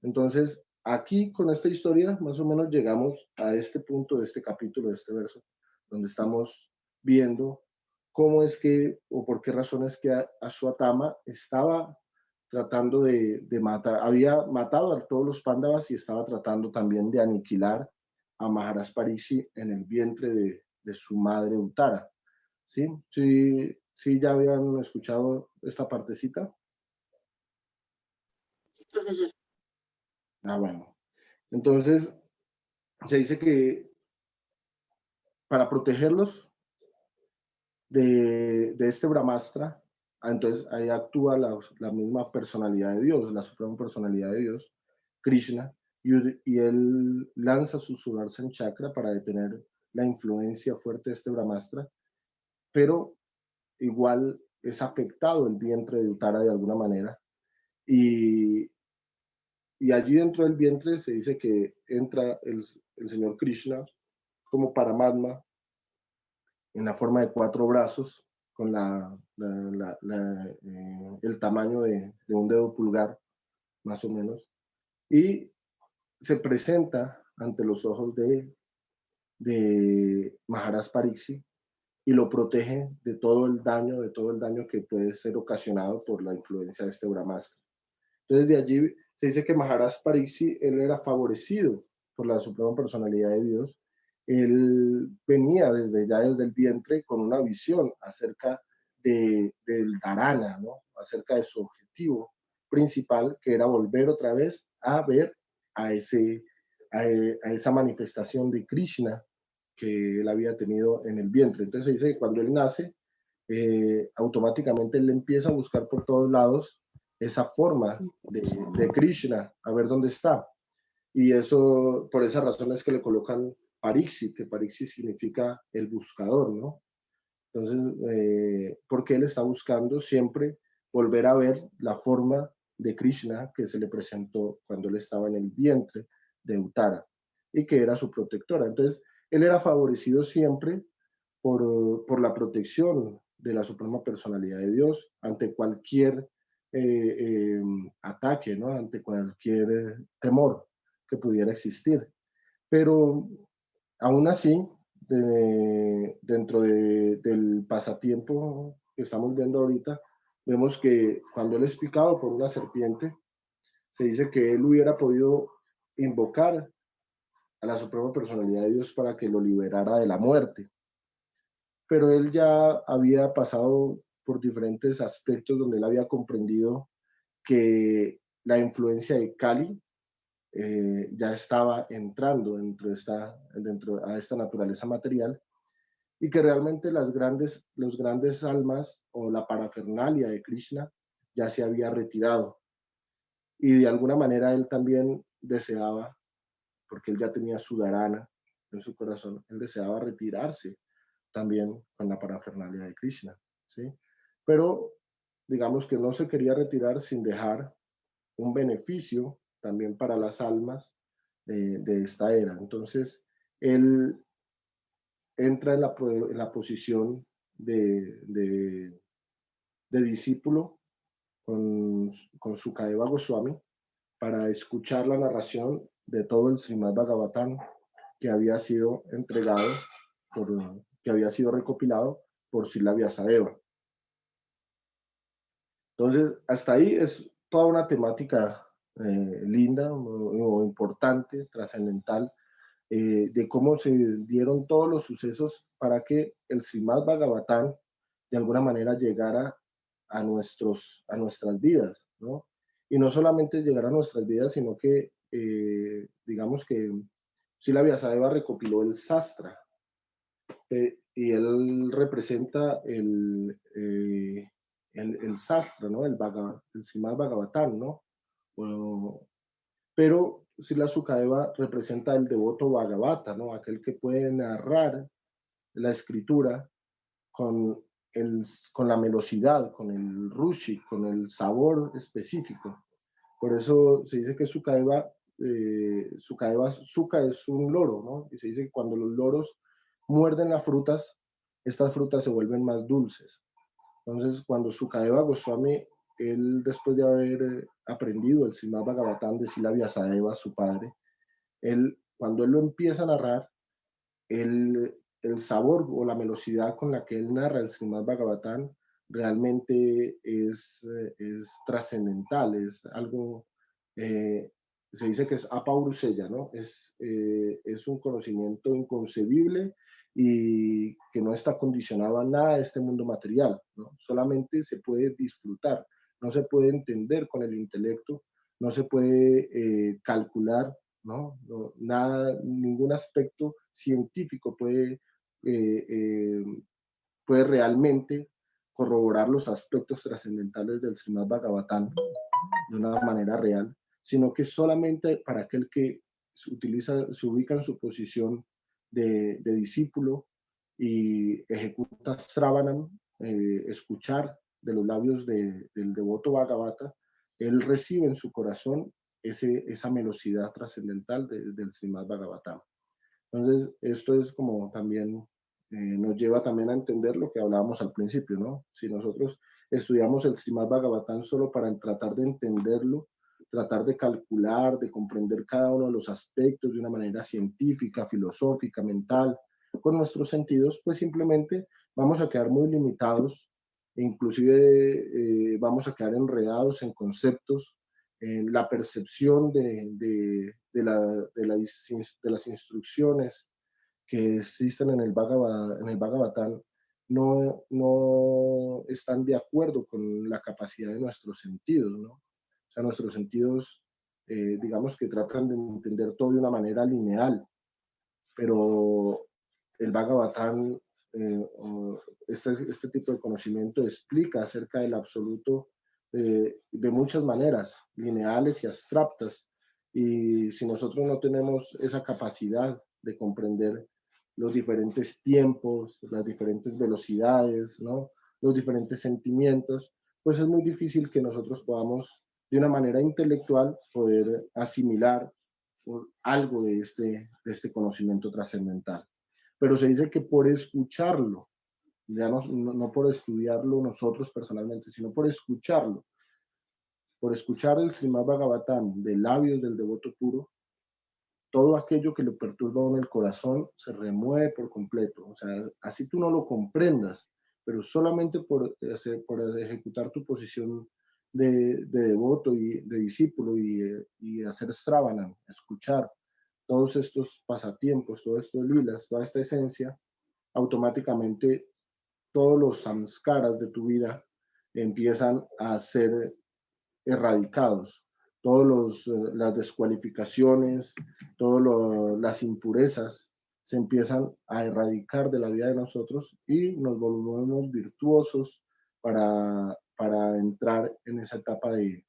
Entonces, aquí con esta historia, más o menos llegamos a este punto de este capítulo, de este verso, donde estamos viendo cómo es que, o por qué razones que Ashwatthama estaba tratando de matar, había matado a todos los Pándavas y estaba tratando también de aniquilar a Maharaj Parikshit en el vientre de su madre Uttara. ¿Sí? ¿Sí ya habían escuchado esta partecita? Sí, profesor. Bueno. Entonces, se dice que para protegerlos de este Brahmastra, entonces ahí actúa la misma personalidad de Dios, la suprema personalidad de Dios, Krishna, y él lanza su Sudarshan Chakra para detener la influencia fuerte de este Brahmastra, pero igual es afectado el vientre de Uttara de alguna manera, y allí dentro del vientre se dice que entra el Señor Krishna como Paramatma en la forma de 4 brazos, con el tamaño de un dedo pulgar, más o menos, y se presenta ante los ojos de Maharaj Parikshit y lo protege de todo el daño que puede ser ocasionado por la influencia de este Brahmastra. Entonces, de allí se dice que Maharaj Parikshit, él era favorecido por la suprema personalidad de Dios. Él venía desde el vientre con una visión acerca del dharana, ¿no? Acerca de su objetivo principal, que era volver otra vez a ver a esa manifestación de Krishna que él había tenido en el vientre. Entonces se dice que cuando él nace, automáticamente él empieza a buscar por todos lados esa forma de Krishna, a ver dónde está. Y eso, por esa razón es que le colocan Parikshit, que Parikshit significa el buscador, ¿no? Entonces, porque él está buscando siempre volver a ver la forma de Krishna que se le presentó cuando él estaba en el vientre de Uttara y que era su protectora. Entonces, él era favorecido siempre por la protección de la Suprema Personalidad de Dios ante cualquier ataque, ¿no? Ante cualquier temor que pudiera existir. Pero aún así, dentro del pasatiempo que estamos viendo ahorita, vemos que cuando él es picado por una serpiente, se dice que él hubiera podido invocar a la Suprema Personalidad de Dios para que lo liberara de la muerte. Pero él ya había pasado por diferentes aspectos donde él había comprendido que la influencia de Kali ya estaba entrando dentro a esta naturaleza material y que realmente los grandes almas o la parafernalia de Krishna ya se había retirado. Y de alguna manera él también deseaba, porque él ya tenía su dharana en su corazón, él deseaba retirarse también con la parafernalia de Krishna, ¿sí? Pero digamos que no se quería retirar sin dejar un beneficio también para las almas de esta era. Entonces, él entra en la posición de discípulo con Sukadeva Goswami para escuchar la narración de todo el Srimad Bhagavatam que había sido entregado, que había sido recopilado por Srila Vyasadeva. Entonces, hasta ahí es toda una temática linda o importante, trascendental, de cómo se dieron todos los sucesos para que el Srimad Bhagavatam de alguna manera llegara a nuestras vidas, ¿no? Y no solamente llegar a nuestras vidas, sino que, digamos que Srila Vyasadeva recopiló el Sastra, y él representa el Sastra, ¿no? El Srimad Bhagavatam, ¿no? Bueno, pero Srila Sukadeva representa el devoto Bhagavata, ¿no? Aquel que puede narrar la escritura con la melosidad, con el rushi, con el sabor específico. Por eso se dice que Sukadeva, Suka es un loro, ¿no? Y se dice que cuando los loros muerden las frutas, estas frutas se vuelven más dulces. Entonces, cuando Sukadeva Goswami, él después de haber aprendido el Srimad Bhagavatam de Srila Vyasadeva, su padre, cuando él lo empieza a narrar, el sabor o la velocidad con la que él narra el Srimad Bhagavatam realmente es trascendental, es algo, se dice que es apaurusella, ¿no? Es un conocimiento inconcebible y que no está condicionado a nada de este mundo material, ¿no? Solamente se puede disfrutar, no se puede entender con el intelecto, no se puede calcular, ¿no? Nada, ningún aspecto científico puede realmente corroborar los aspectos trascendentales del Srimad Bhagavatam de una manera real, sino que solamente para aquel que se ubica en su posición de discípulo y ejecuta Sravanam, escuchar de los labios del devoto Bhagavata, él recibe en su corazón esa velocidad trascendental del Srimad Bhagavatam. Entonces, esto es como también nos lleva también a entender lo que hablábamos al principio, ¿no? Si nosotros estudiamos el Srimad Bhagavatam solo para tratar de entenderlo, tratar de calcular, de comprender cada uno de los aspectos de una manera científica, filosófica, mental, con nuestros sentidos, pues simplemente vamos a quedar muy limitados, e inclusive vamos a quedar enredados en conceptos, en la percepción de las instrucciones que existen en el Bhagavatam no están de acuerdo con la capacidad de nuestros sentidos, ¿no? O sea, nuestros sentidos, digamos que tratan de entender todo de una manera lineal, pero el Bhagavatam, este tipo de conocimiento explica acerca del absoluto de muchas maneras, lineales y abstractas. Y si nosotros no tenemos esa capacidad de comprender los diferentes tiempos, las diferentes velocidades, ¿no? Los diferentes sentimientos, pues es muy difícil que nosotros podamos de una manera intelectual poder asimilar algo de este conocimiento trascendental. Pero se dice que por escucharlo, ya no por estudiarlo nosotros personalmente, sino por escuchar el Srimad Bhagavatam de labios del devoto puro, todo aquello que le perturba en el corazón se remueve por completo. O sea, así tú no lo comprendas, pero solamente por ejecutar tu posición de devoto y de discípulo y hacer Sravanam, escuchar todos estos pasatiempos, todos estos lilas, toda esta esencia, automáticamente todos los samskaras de tu vida empiezan a ser erradicados. Todas las descualificaciones, todas las impurezas se empiezan a erradicar de la vida de nosotros y nos volvemos virtuosos para entrar en esa etapa de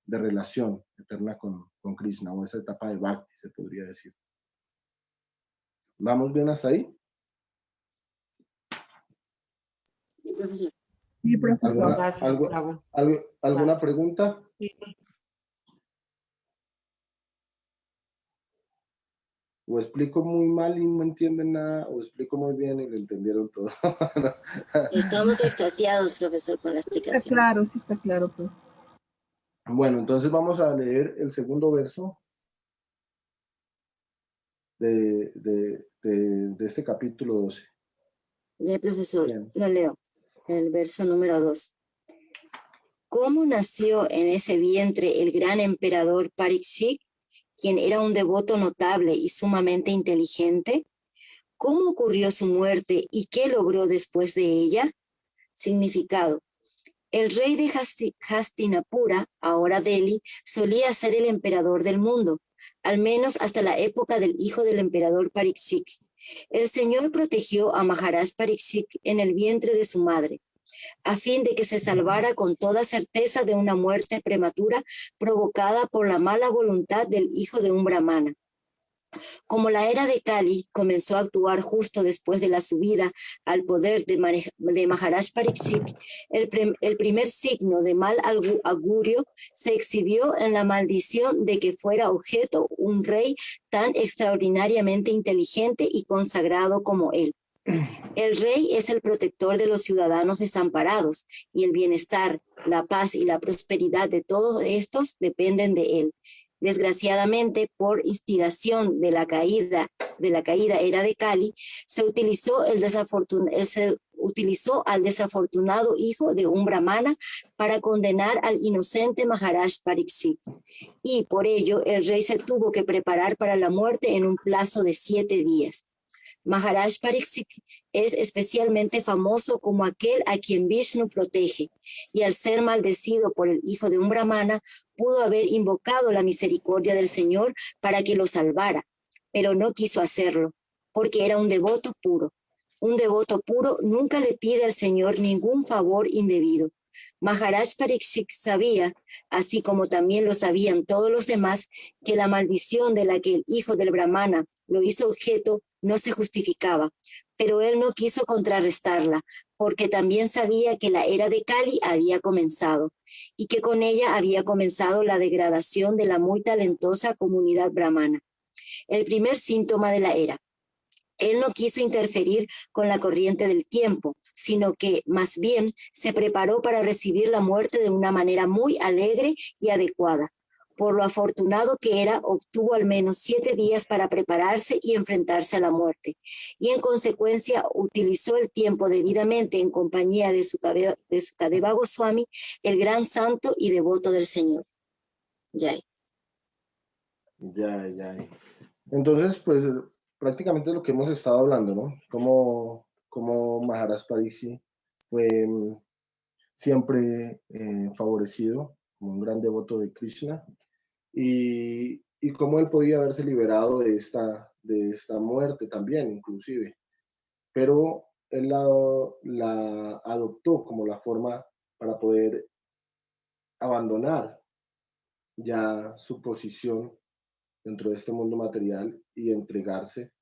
relación eterna con Krishna, o esa etapa de Bhakti, se podría decir. ¿Vamos bien hasta ahí? Sí, profesor. Sí, profesor. Gracias, Gustavo. ¿Alguna Gracias. pregunta? O explico muy mal y no entienden nada, o explico muy bien y lo entendieron todo. Estamos extasiados, profesor, con la Está explicación. claro, sí está claro, profe. Bueno, entonces vamos a leer el segundo verso de este capítulo 12. Ya, profesor, Bien. lo leo. El verso número 2. ¿Cómo nació en ese vientre el gran emperador Parikshit, quien era un devoto notable y sumamente inteligente? ¿Cómo ocurrió su muerte y qué logró después de ella? Significado. El rey de Hastinapura, ahora Delhi, solía ser el emperador del mundo, al menos hasta la época del hijo del emperador Parikshit. El Señor protegió a Maharaj Parikshit en el vientre de su madre, a fin de que se salvara con toda certeza de una muerte prematura provocada por la mala voluntad del hijo de un brahmana. Como la era de Kali comenzó a actuar justo después de la subida al poder de Maharaj Parikshit, el primer signo de mal augurio se exhibió en la maldición de que fuera objeto un rey tan extraordinariamente inteligente y consagrado como él. El rey es el protector de los ciudadanos desamparados y el bienestar, la paz y la prosperidad de todos estos dependen de él. Desgraciadamente, por instigación de la caída era de Kali, se utilizó al desafortunado hijo de un brahmana para condenar al inocente Maharaj Parikshit. Y por ello, el rey se tuvo que preparar para la muerte en un plazo de 7 días. Maharaj Parikshit es especialmente famoso como aquel a quien Vishnu protege, y al ser maldecido por el hijo de un brahmana, pudo haber invocado la misericordia del Señor para que lo salvara, pero no quiso hacerlo, porque era un devoto puro. Un devoto puro nunca le pide al Señor ningún favor indebido. Maharaj Parikshit sabía, así como también lo sabían todos los demás, que la maldición de la que el hijo del brahmana lo hizo objeto no se justificaba, pero él no quiso contrarrestarla, porque también sabía que la era de Kali había comenzado, y que con ella había comenzado la degradación de la muy talentosa comunidad brahmana. El primer síntoma de la era. Él no quiso interferir con la corriente del tiempo, sino que, más bien, se preparó para recibir la muerte de una manera muy alegre y adecuada. Por lo afortunado que era, obtuvo al menos 7 días para prepararse y enfrentarse a la muerte, y en consecuencia utilizó el tiempo debidamente en compañía de Sukadeva Goswami, el gran santo y devoto del Señor. Jai. Ya. Entonces, pues prácticamente lo que hemos estado hablando, ¿no? Como Maharaj Parikshit fue siempre favorecido como un gran devoto de Krishna, y cómo él podía haberse liberado de esta muerte también, inclusive. Pero él la adoptó como la forma para poder abandonar ya su posición dentro de este mundo material y entregarse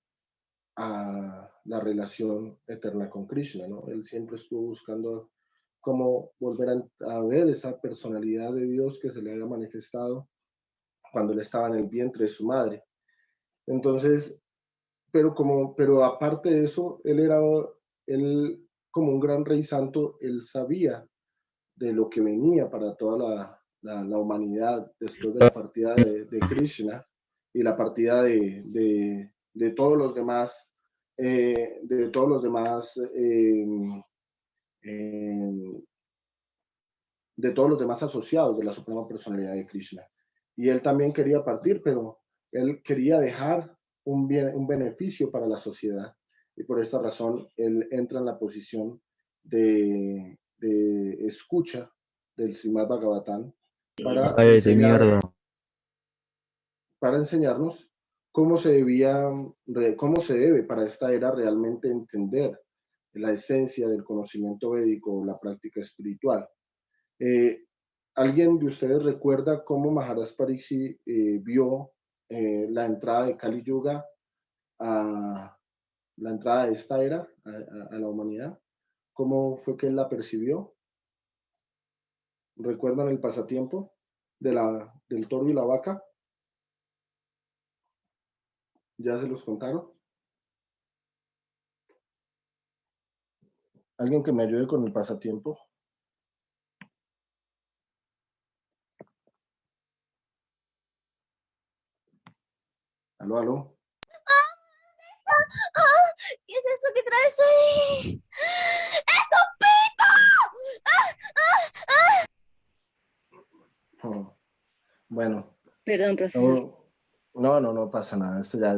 a la relación eterna con Krishna, ¿no? Él siempre estuvo buscando cómo volver a ver esa personalidad de Dios que se le había manifestado cuando él estaba en el vientre de su madre. Entonces, pero aparte de eso, él como un gran rey santo, él sabía de lo que venía para toda la humanidad después de la partida de Krishna y la partida de todos los demás, de todos los demás, de todos los demás asociados de la Suprema Personalidad de Krishna. Y él también quería partir, pero él quería dejar un beneficio para la sociedad. Y por esta razón, él entra en la posición de escucha del Srimad Bhagavatam para enseñarnos cómo se debe para esta era realmente entender la esencia del conocimiento védico o la práctica espiritual. ¿Alguien de ustedes recuerda cómo Maharaj Pariksit vio la entrada de Kali Yuga, a la entrada de esta era a la humanidad? ¿Cómo fue que él la percibió? ¿Recuerdan el pasatiempo del toro y la vaca? ¿Ya se los contaron? ¿Alguien que me ayude con el pasatiempo? Aló, aló. ¿Qué es eso que traes ahí? ¡Es un pito! Bueno. Perdón, profesor. No pasa nada. Esto ya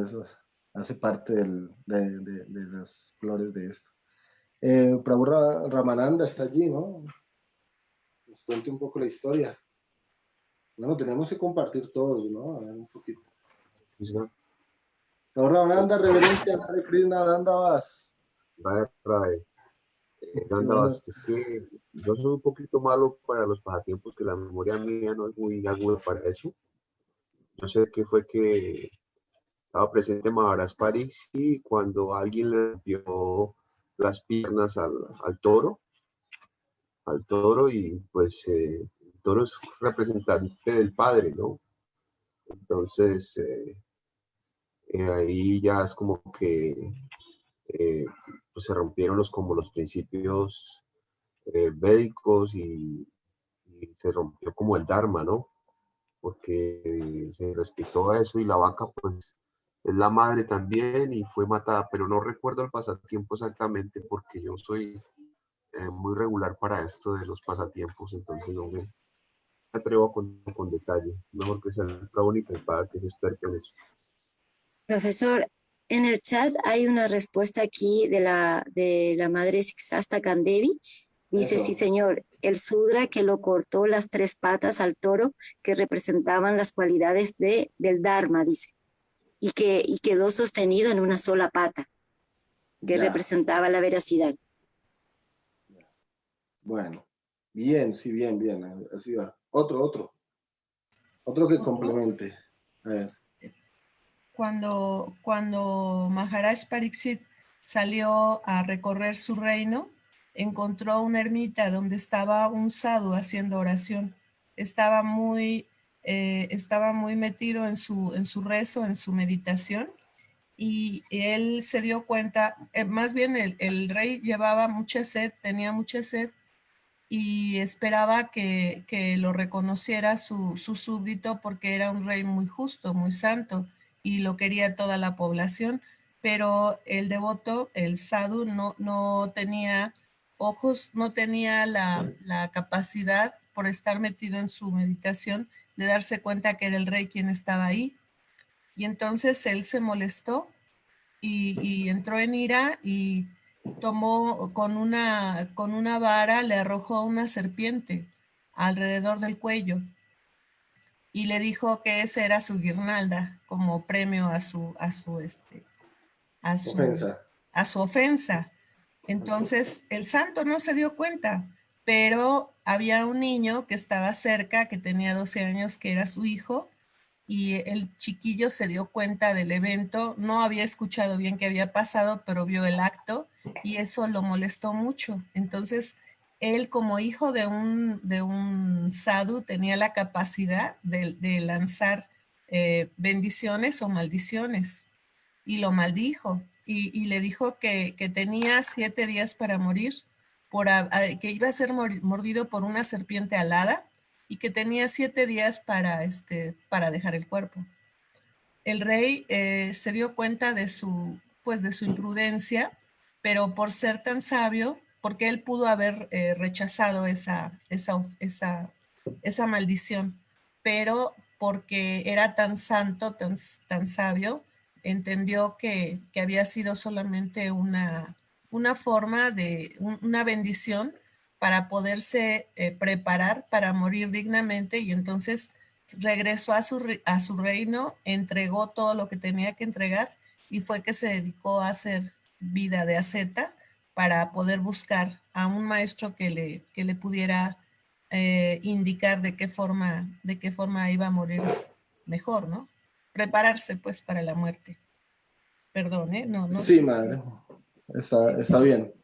hace parte de las flores de esto. Prabhu Ramananda está allí, ¿no? Nos cuente un poco la historia. Bueno, tenemos que compartir todos, ¿no? A ver, un poquito. Prabhu Ramananda, reverencia, Hare Krishna, Dandavas. Dandavas, es que yo soy un poquito malo para los pasatiempos, que la memoria mía no es muy aguda para eso. Yo sé que fue que estaba presente Maharaj Pariksit cuando alguien le rompió las piernas al toro, y pues el toro es representante del padre, ¿no? Entonces ahí ya es como que pues se rompieron los principios védicos y se rompió como el dharma, ¿no? Porque se respetó a eso y la vaca pues es la madre también y fue matada, pero no recuerdo el pasatiempo exactamente porque yo soy muy regular para esto de los pasatiempos, entonces no me atrevo con detalle. Mejor que sea la única para que se experta en eso. Profesor, en el chat hay una respuesta aquí de la madre Siksasta Kandevi. Dice, Eso. sí señor, el Sudra que lo cortó las 3 patas al toro que representaban las cualidades del Dharma, dice, y quedó sostenido en una sola pata, que Ya. representaba la veracidad. Bueno, bien, sí, bien, así va. Otro que complemente. A ver. Cuando Maharaj Pariksit salió a recorrer su reino, encontró una ermita donde estaba un sadhu haciendo oración. Estaba muy metido en su rezo, en su meditación, y él se dio cuenta, más bien el rey llevaba mucha sed, tenía mucha sed, y esperaba que lo reconociera su súbdito porque era un rey muy justo, muy santo, y lo quería toda la población, pero el devoto, el sadhu, no tenía ojos, no tenía la capacidad, por estar metido en su meditación, de darse cuenta que era el rey quien estaba ahí. Y entonces él se molestó y entró en ira y tomó con una vara, le arrojó una serpiente alrededor del cuello y le dijo que esa era su guirnalda como premio a su Ofensa. ofensa. Entonces el santo no se dio cuenta, pero había un niño que estaba cerca, que tenía 12 años, que era su hijo, y el chiquillo se dio cuenta del evento, no había escuchado bien qué había pasado, pero vio el acto y eso lo molestó mucho. Entonces él como hijo de un sadhu tenía la capacidad de lanzar bendiciones o maldiciones, y lo maldijo y le dijo que tenía 7 días para morir, que iba a ser mordido por una serpiente alada y que tenía 7 días para dejar el cuerpo. El rey se dio cuenta de su imprudencia, pero por ser tan sabio, porque él pudo haber rechazado esa maldición, pero porque era tan santo, tan sabio, entendió que había sido solamente una forma de una bendición para poderse preparar para morir dignamente, y entonces regresó a su reino, entregó todo lo que tenía que entregar y fue que se dedicó a hacer vida de asceta para poder buscar a un maestro que le pudiera indicar de qué forma iba a morir mejor, ¿no? Prepararse pues para la muerte. Perdón, ¿eh? No Sí, sé. madre, está bien.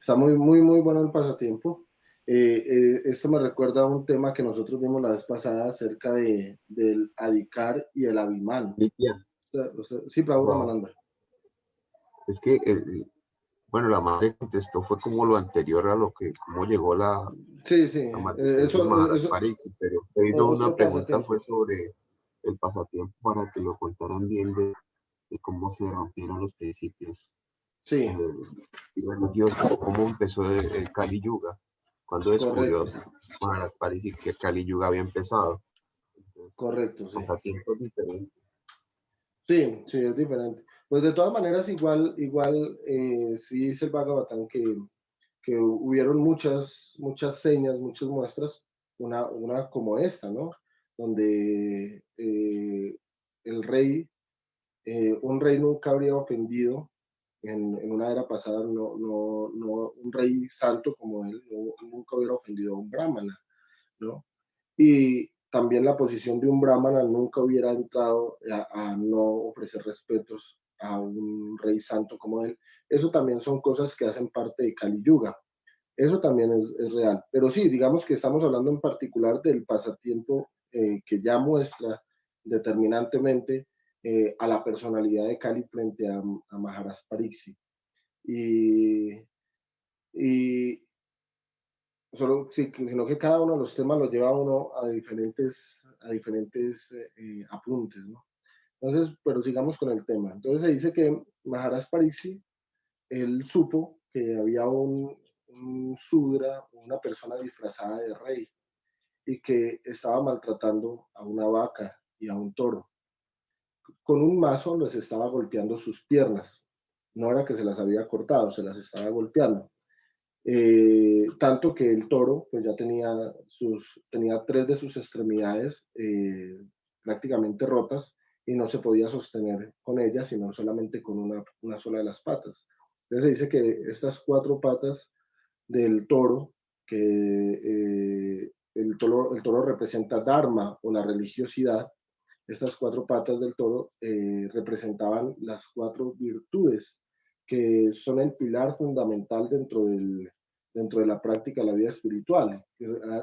Está muy, muy, muy bueno el pasatiempo. Esto me recuerda a un tema que nosotros vimos la vez pasada acerca del Adhikar y el Abhiman. Lidia, Sí, Prabhu wow. Ramananda. Es que, bueno, la madre contestó fue como lo anterior a lo que, cómo llegó la Sí, sí. maldición de Maharaj Pariksit, pero usted hizo una Otro pregunta pasatiempo. fue sobre el pasatiempo para que lo contaran bien de cómo se rompieron los principios Sí, religiosos, cómo empezó el Kali Yuga, cuando descubrió correcto, Maharaj Pariksit que el Kali Yuga había empezado. Entonces, correcto, sí. pasatiempos diferentes. Sí, sí, es diferente. Pues de todas maneras, igual, sí dice el Bhagavatam que hubieron muchas señas, muchas muestras, una como esta, ¿no? Donde el rey, un rey nunca habría ofendido en una era pasada, un rey santo como él, nunca hubiera ofendido a un brahmana, ¿no? Y también la posición de un brahmana nunca hubiera entrado a no ofrecer respetos a un rey santo como él. Eso también son cosas que hacen parte de Kali Yuga. Eso también es real. Pero sí, digamos que estamos hablando en particular del pasatiempo que ya muestra determinantemente a la personalidad de Kali frente a Maharaj Pariksit. Y, y solo, sí, sino que cada uno de los temas los lleva a uno a diferentes apuntes, ¿no? Entonces, pero sigamos con el tema. Entonces se dice que Maharaj Pariksit, él supo que había un sudra, una persona disfrazada de rey, y que estaba maltratando a una vaca y a un toro. Con un mazo les estaba golpeando sus piernas. No era que se las había cortado, se las estaba golpeando. Tanto que el toro pues ya tenía 3 de sus extremidades prácticamente rotas y no se podía sostener con ellas, sino solamente con una sola de las patas. Entonces se dice que estas 4 patas del toro, que el toro representa Dharma o la religiosidad, estas 4 patas del toro representaban las 4 virtudes que son el pilar fundamental dentro de la práctica de la vida espiritual.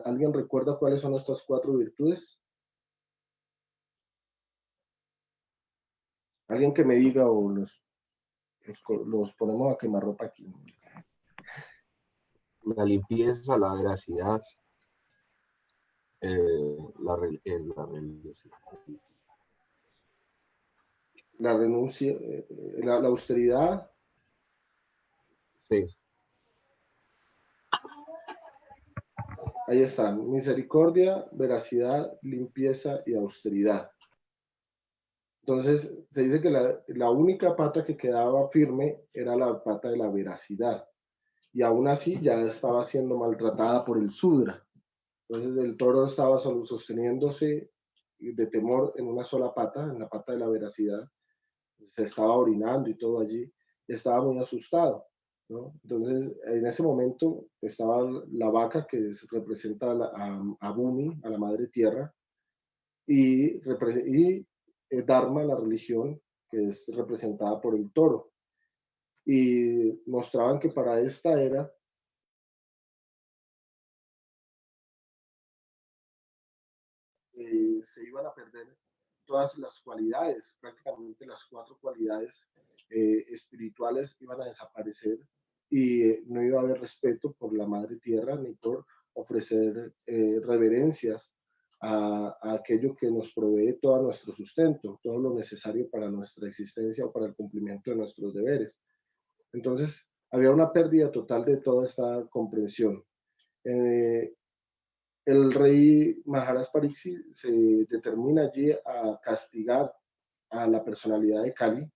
¿Alguien recuerda cuáles son estas 4 virtudes? Alguien que me diga o los ponemos a quemarropa aquí. La limpieza, la veracidad, la religiosidad. La renuncia, la austeridad. Sí. Ahí están, misericordia, veracidad, limpieza y austeridad. Entonces, se dice que la única pata que quedaba firme era la pata de la veracidad. Y aún así ya estaba siendo maltratada por el Sudra. Entonces, el toro estaba solo sosteniéndose de temor en una sola pata, en la pata de la veracidad. Se estaba orinando y todo allí. Estaba muy asustado, ¿no? Entonces, en ese momento estaba la vaca que representa a Bhumi, a la madre tierra, y Dharma, la religión, que es representada por el toro. Y mostraban que para esta era se iban a perder todas las cualidades, prácticamente las 4 cualidades espirituales iban a desaparecer y no iba a haber respeto por la madre tierra ni por ofrecer reverencias a aquello que nos provee todo nuestro sustento, todo lo necesario para nuestra existencia o para el cumplimiento de nuestros deberes. Entonces, había una pérdida total de toda esta comprensión. El rey Maharaj Pariksit se determina allí a castigar a la personalidad de Kali,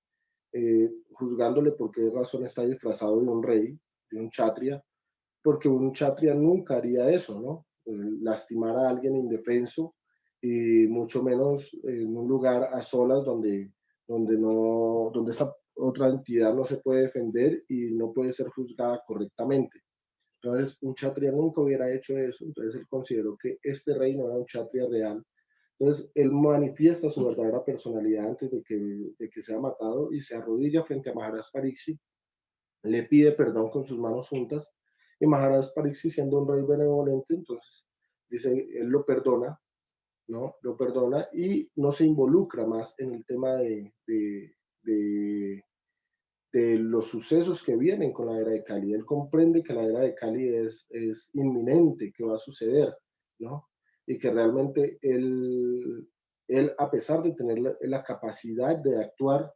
juzgándole por qué razón está disfrazado de un rey, de un kshatriya, porque un kshatriya nunca haría eso, ¿no? Lastimar a alguien indefenso y mucho menos en un lugar a solas donde esa otra entidad no se puede defender y no puede ser juzgada correctamente. Entonces, un kshatriya nunca hubiera hecho eso, entonces él consideró que este rey no era un kshatriya real. Entonces, él manifiesta su verdadera personalidad antes de que sea matado y se arrodilla frente a Maharaj Pariksit, le pide perdón con sus manos juntas y Maharaj Pariksit, siendo un rey benevolente, entonces dice, él lo perdona, ¿no? Lo perdona y no se involucra más en el tema de los sucesos que vienen con la era de Kali. Él comprende que la era de Kali es inminente, que va a suceder, ¿no? Y que realmente él a pesar de tener la capacidad de actuar,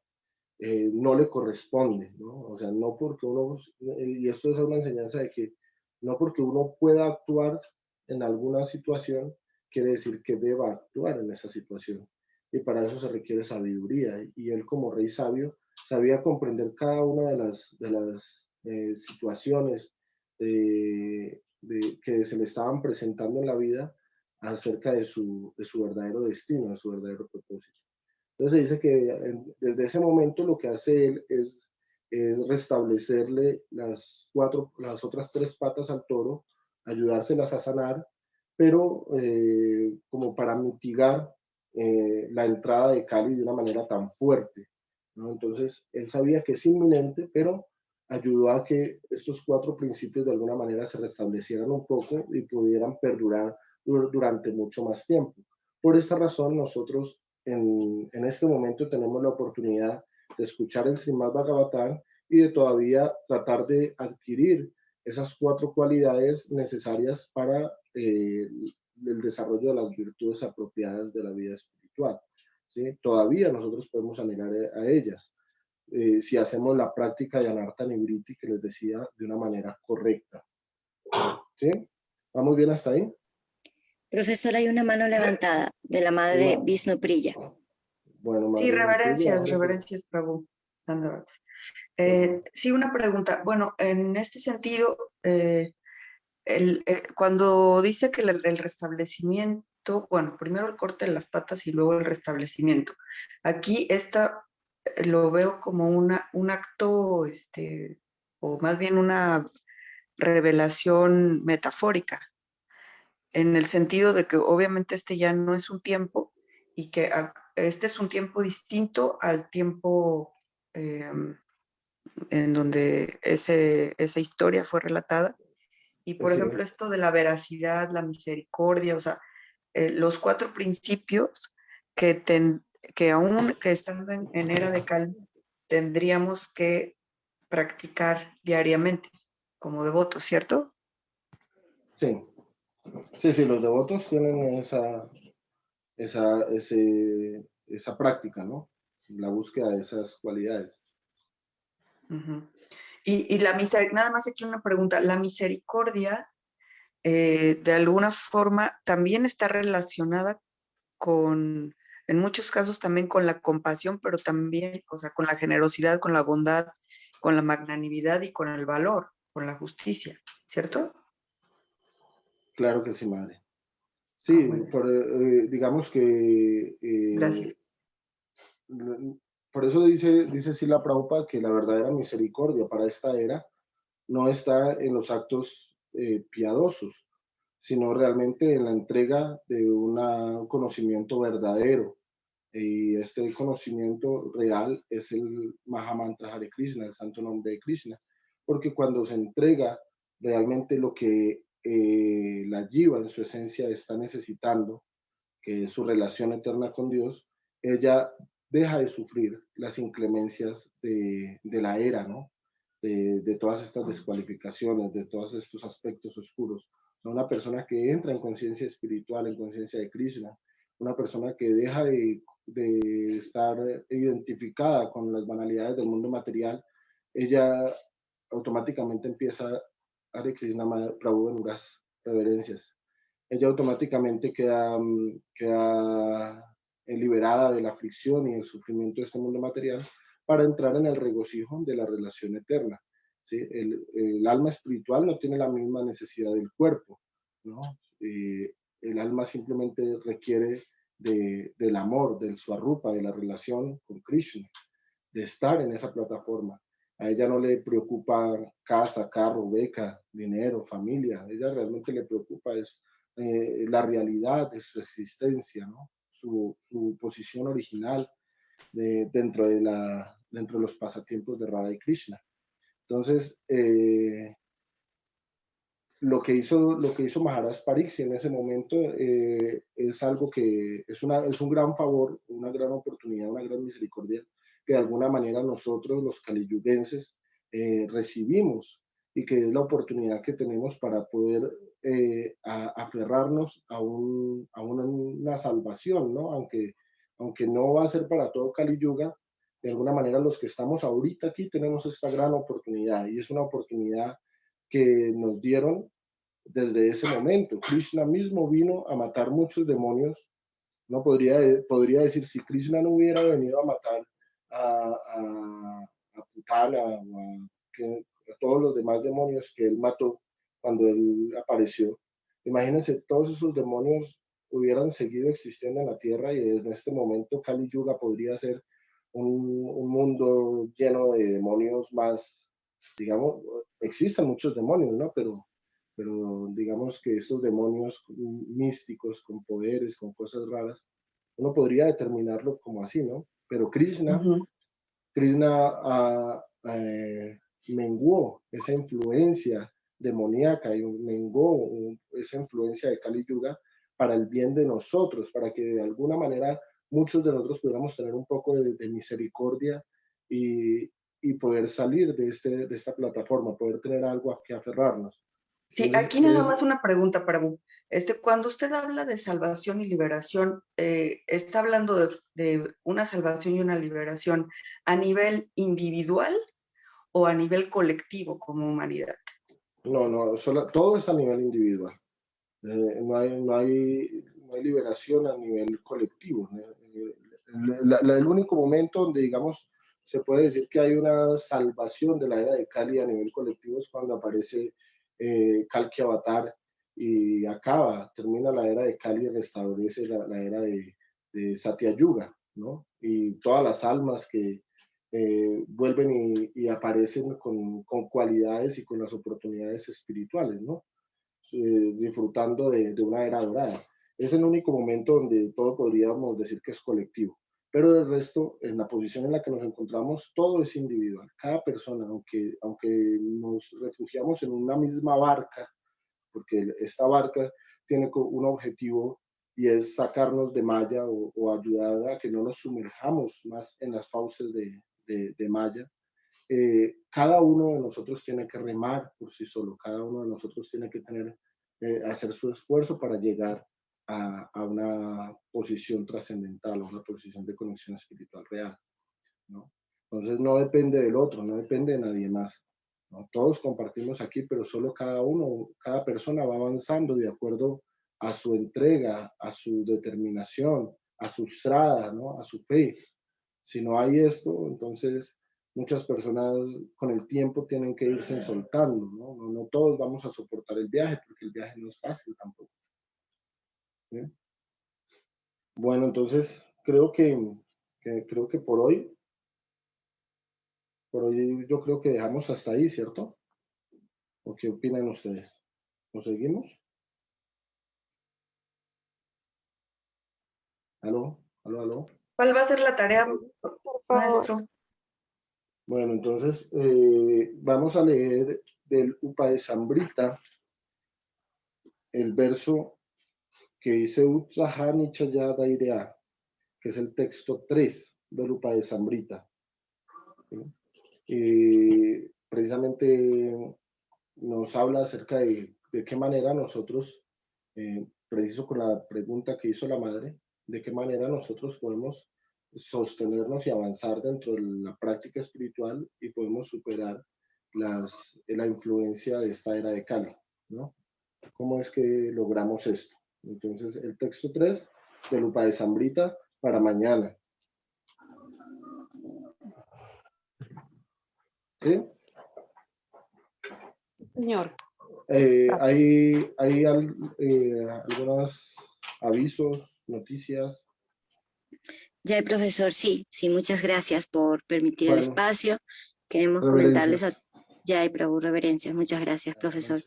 no le corresponde, ¿no? O sea, no porque uno, y esto es una enseñanza de que no porque uno pueda actuar en alguna situación, quiere decir que deba actuar en esa situación. Y para eso se requiere sabiduría. Y él como rey sabio sabía comprender cada una de las situaciones que se le estaban presentando en la vida acerca de su verdadero destino, de su verdadero propósito. Entonces se dice que desde ese momento lo que hace él es restablecerle las otras 3 patas al toro, ayudárselas a sanar, pero como para mitigar la entrada de Kali de una manera tan fuerte, ¿no? Entonces él sabía que es inminente, pero ayudó a que estos 4 principios de alguna manera se restablecieran un poco y pudieran perdurar durante mucho más tiempo. Por esta razón nosotros en este momento tenemos la oportunidad de escuchar el Srimad Bhagavatam y de todavía tratar de adquirir esas 4 cualidades necesarias para el desarrollo de las virtudes apropiadas de la vida espiritual, ¿sí? Todavía nosotros podemos anhelar a ellas si hacemos la práctica de Anartha Nivriti que les decía de una manera correcta, ¿sí? ¿Vamos bien hasta ahí? Profesor, hay una mano levantada de la madre de Vishnu Priya. Bueno, Sí, reverencias, reverencias, Prabhu. Sí, una pregunta. Bueno, en este sentido, cuando dice que el restablecimiento, bueno, primero el corte de las patas y luego el restablecimiento. Aquí lo veo como un acto, o más bien una revelación metafórica, en el sentido de que obviamente ya no es un tiempo y que este es un tiempo distinto al tiempo en donde esa historia fue relatada. Y por ejemplo, esto de la veracidad, la misericordia, o sea, los 4 principios que aún que estando en era de Kali, tendríamos que practicar diariamente como devotos, ¿cierto? Sí, sí, los devotos tienen esa práctica, ¿no? La búsqueda de esas cualidades. Uh-huh. Y la misericordia, nada más aquí una pregunta, la misericordia de alguna forma también está relacionada en muchos casos también con la compasión, pero también, o sea, con la generosidad, con la bondad, con la magnanimidad y con el valor, con la justicia, ¿cierto? Claro que sí, madre. Sí, bueno. Digamos que... Gracias. Por eso dice Srila Prabhupada que la verdadera misericordia para esta era no está en los actos piadosos, sino realmente en la entrega de un conocimiento verdadero. Y este conocimiento real es el Mahamantra Hare Krishna, el santo nombre de Krishna, porque cuando se entrega realmente lo que la jiva en su esencia está necesitando, que es su relación eterna con Dios, ella deja de sufrir las inclemencias de la era, ¿no? De todas estas descualificaciones, de todos estos aspectos oscuros. Una persona que entra en conciencia espiritual, en conciencia de Krishna, una persona que deja de estar identificada con las banalidades del mundo material, ella automáticamente empieza Hare Krishna Prabhu en unas reverencias. Ella automáticamente queda liberada de la aflicción y el sufrimiento de este mundo material para entrar en el regocijo de la relación eterna. ¿Sí? El alma espiritual no tiene la misma necesidad del cuerpo, ¿no? El alma simplemente requiere del amor, del swarupa, de la relación con Krishna, de estar en esa plataforma. A ella no le preocupa casa, carro, beca, dinero, familia. A ella realmente le preocupa es la realidad de su existencia, ¿no? Su posición original dentro de los pasatiempos de Radha y Krishna. Entonces, lo que hizo Maharaj Pariksit en ese momento es algo que es un gran favor, una gran oportunidad, una gran misericordia que de alguna manera nosotros los caliyuguenses recibimos, y que es la oportunidad que tenemos para poder aferrarnos a una salvación, ¿no? Aunque no va a ser para todo Kali Yuga, de alguna manera los que estamos ahorita aquí tenemos esta gran oportunidad, y es una oportunidad que nos dieron desde ese momento. Krishna mismo vino a matar muchos demonios. No podría decir, si Krishna no hubiera venido a matar a Putana o a todos los demás demonios que él mató cuando él apareció, imagínense, todos esos demonios hubieran seguido existiendo en la tierra, y en este momento Kali Yuga podría ser un mundo lleno de demonios más, digamos, existen muchos demonios, ¿no? Pero digamos que estos demonios místicos, con poderes, con cosas raras, uno podría determinarlo como así, ¿no? Pero Krishna menguó esa influencia demoníaca y menguó esa influencia de Kali Yuga para el bien de nosotros, para que de alguna manera muchos de nosotros pudiéramos tener un poco de misericordia y poder salir de esta plataforma, poder tener algo a que aferrarnos. Sí, Entonces, aquí nada más una pregunta para Prabhu. Cuando usted habla de salvación y liberación, ¿está hablando de una salvación y una liberación a nivel individual o a nivel colectivo como humanidad? No, todo es a nivel individual. No hay liberación a nivel colectivo. El único momento donde, digamos, se puede decir que hay una salvación de la era de Kali a nivel colectivo es cuando aparece Kalki Avatar y termina la era de Kali y restablece la era de Satya Yuga, ¿no? Y todas las almas que vuelven y aparecen con cualidades y con las oportunidades espirituales, ¿no? Disfrutando de una era dorada. Es el único momento donde todo podríamos decir que es colectivo. Pero del resto, en la posición en la que nos encontramos, todo es individual. Cada persona, aunque nos refugiamos en una misma barca, porque esta barca tiene un objetivo, y es sacarnos de Maya o ayudar a que no nos sumerjamos más en las fauces de Maya. Cada uno de nosotros tiene que remar por sí solo, cada uno de nosotros tiene que hacer su esfuerzo para llegar a una posición trascendental, a una posición de conexión espiritual real, ¿no? Entonces no depende del otro, no depende de nadie más, ¿no? Todos compartimos aquí, pero solo cada persona va avanzando de acuerdo a su entrega, a su determinación, a su strada, ¿no? A su fe. Si no hay esto, entonces muchas personas con el tiempo tienen que irse soltando, ¿no? No todos vamos a soportar el viaje, porque el viaje no es fácil tampoco. ¿Sí? Bueno, entonces creo que por hoy yo creo que dejamos hasta ahí, ¿cierto? ¿O qué opinan ustedes? ¿Nos seguimos? ¿Aló? ¿Cuál va a ser la tarea, maestro? Bueno, entonces vamos a leer del Upadesambrita el verso que dice Utsaha Nichaya Dairea, que es el texto 3 del Upadesambrita. ¿Sí? Precisamente nos habla acerca de qué manera nosotros, preciso con la pregunta que hizo la madre, de qué manera nosotros podemos sostenernos y avanzar dentro de la práctica espiritual y podemos superar la influencia de esta era de Kali, ¿no? ¿Cómo es que logramos esto? Entonces, el texto 3 del Upadesambrita para mañana. ¿Sí? Señor. Hay algunos avisos, noticias. Ya, profesor, sí, muchas gracias por permitir el Bueno, espacio. Queremos comentarles a Jai Prabhu, reverencias. Muchas gracias, profesor.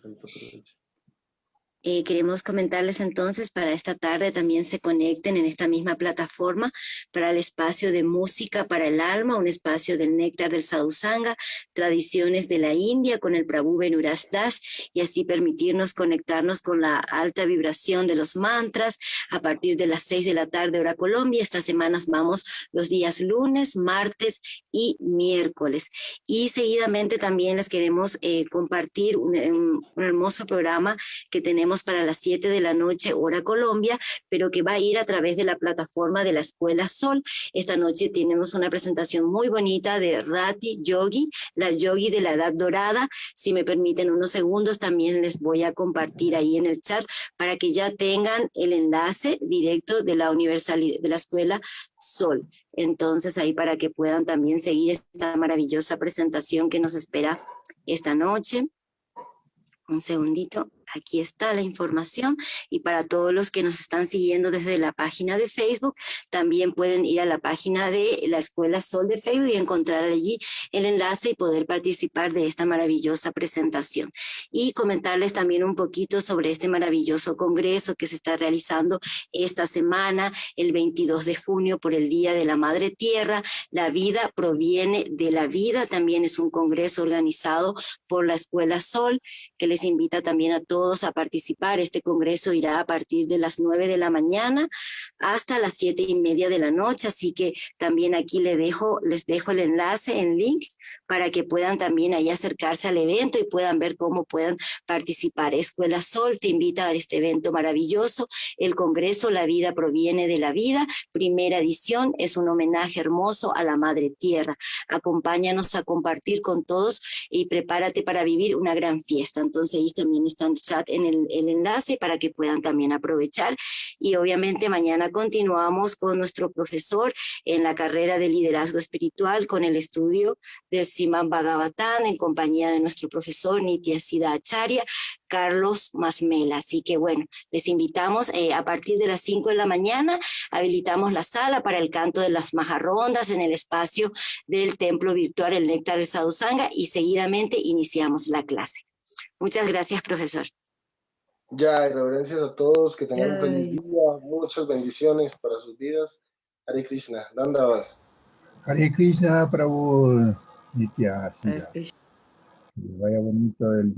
Queremos comentarles entonces para esta tarde también se conecten en esta misma plataforma para el espacio de música para el alma, un espacio del néctar del sadhusanga, tradiciones de la India con el Prabhu Venuraj Das y así permitirnos conectarnos con la alta vibración de los mantras a partir de las 6 de la tarde hora Colombia. Estas semanas vamos los días lunes, martes y miércoles. Y seguidamente también les queremos compartir un hermoso programa que tenemos para las 7 de la noche, hora Colombia, pero que va a ir a través de la plataforma de la Escuela Sol. Esta noche tenemos una presentación muy bonita de Rati Yogi, la yogi de la Edad Dorada. Si me permiten unos segundos, también les voy a compartir ahí en el chat para que ya tengan el enlace directo de la de la Escuela Sol. Entonces, ahí para que puedan también seguir esta maravillosa presentación que nos espera esta noche. Un segundito, aquí está la información y para todos los que nos están siguiendo desde la página de Facebook, también pueden ir a la página de la Escuela Sol de Facebook y encontrar allí el enlace y poder participar de esta maravillosa presentación. Y comentarles también un poquito sobre este maravilloso congreso que se está realizando esta semana, el 22 de junio, por el Día de la Madre Tierra. La vida proviene de la vida, también es un congreso organizado por la Escuela Sol, que les invita también a todos a participar. Este congreso irá a partir de las 9 de la mañana hasta las 7:30 de la noche, así que también aquí les dejo el enlace en link para que puedan también ahí acercarse al evento y puedan ver cómo puedan participar. Escuela Sol te invita a este evento maravilloso, el congreso La Vida Proviene de la Vida, primera edición, es un homenaje hermoso a la Madre Tierra. Acompáñanos a compartir con todos y prepárate para vivir una gran fiesta. Entonces ahí también está en el chat el enlace para que puedan también aprovechar. Y obviamente mañana continuamos con nuestro profesor en la carrera de liderazgo espiritual con el estudio del Srimad Bhagavatam en compañía de nuestro profesor Nityasiddha Acharya, Carlos Masmela. Así que bueno, les invitamos a partir de las 5 de la mañana, habilitamos la sala para el canto de las majarrondas en el espacio del templo virtual El Néctar del Sadhusanga y seguidamente iniciamos la clase. Muchas gracias, profesor. Ya, y reverencias a todos, que tengan un feliz día, muchas bendiciones para sus vidas. Hare Krishna, Dandavas. Hare Krishna, Prabhu Nitya. Que vaya bonito el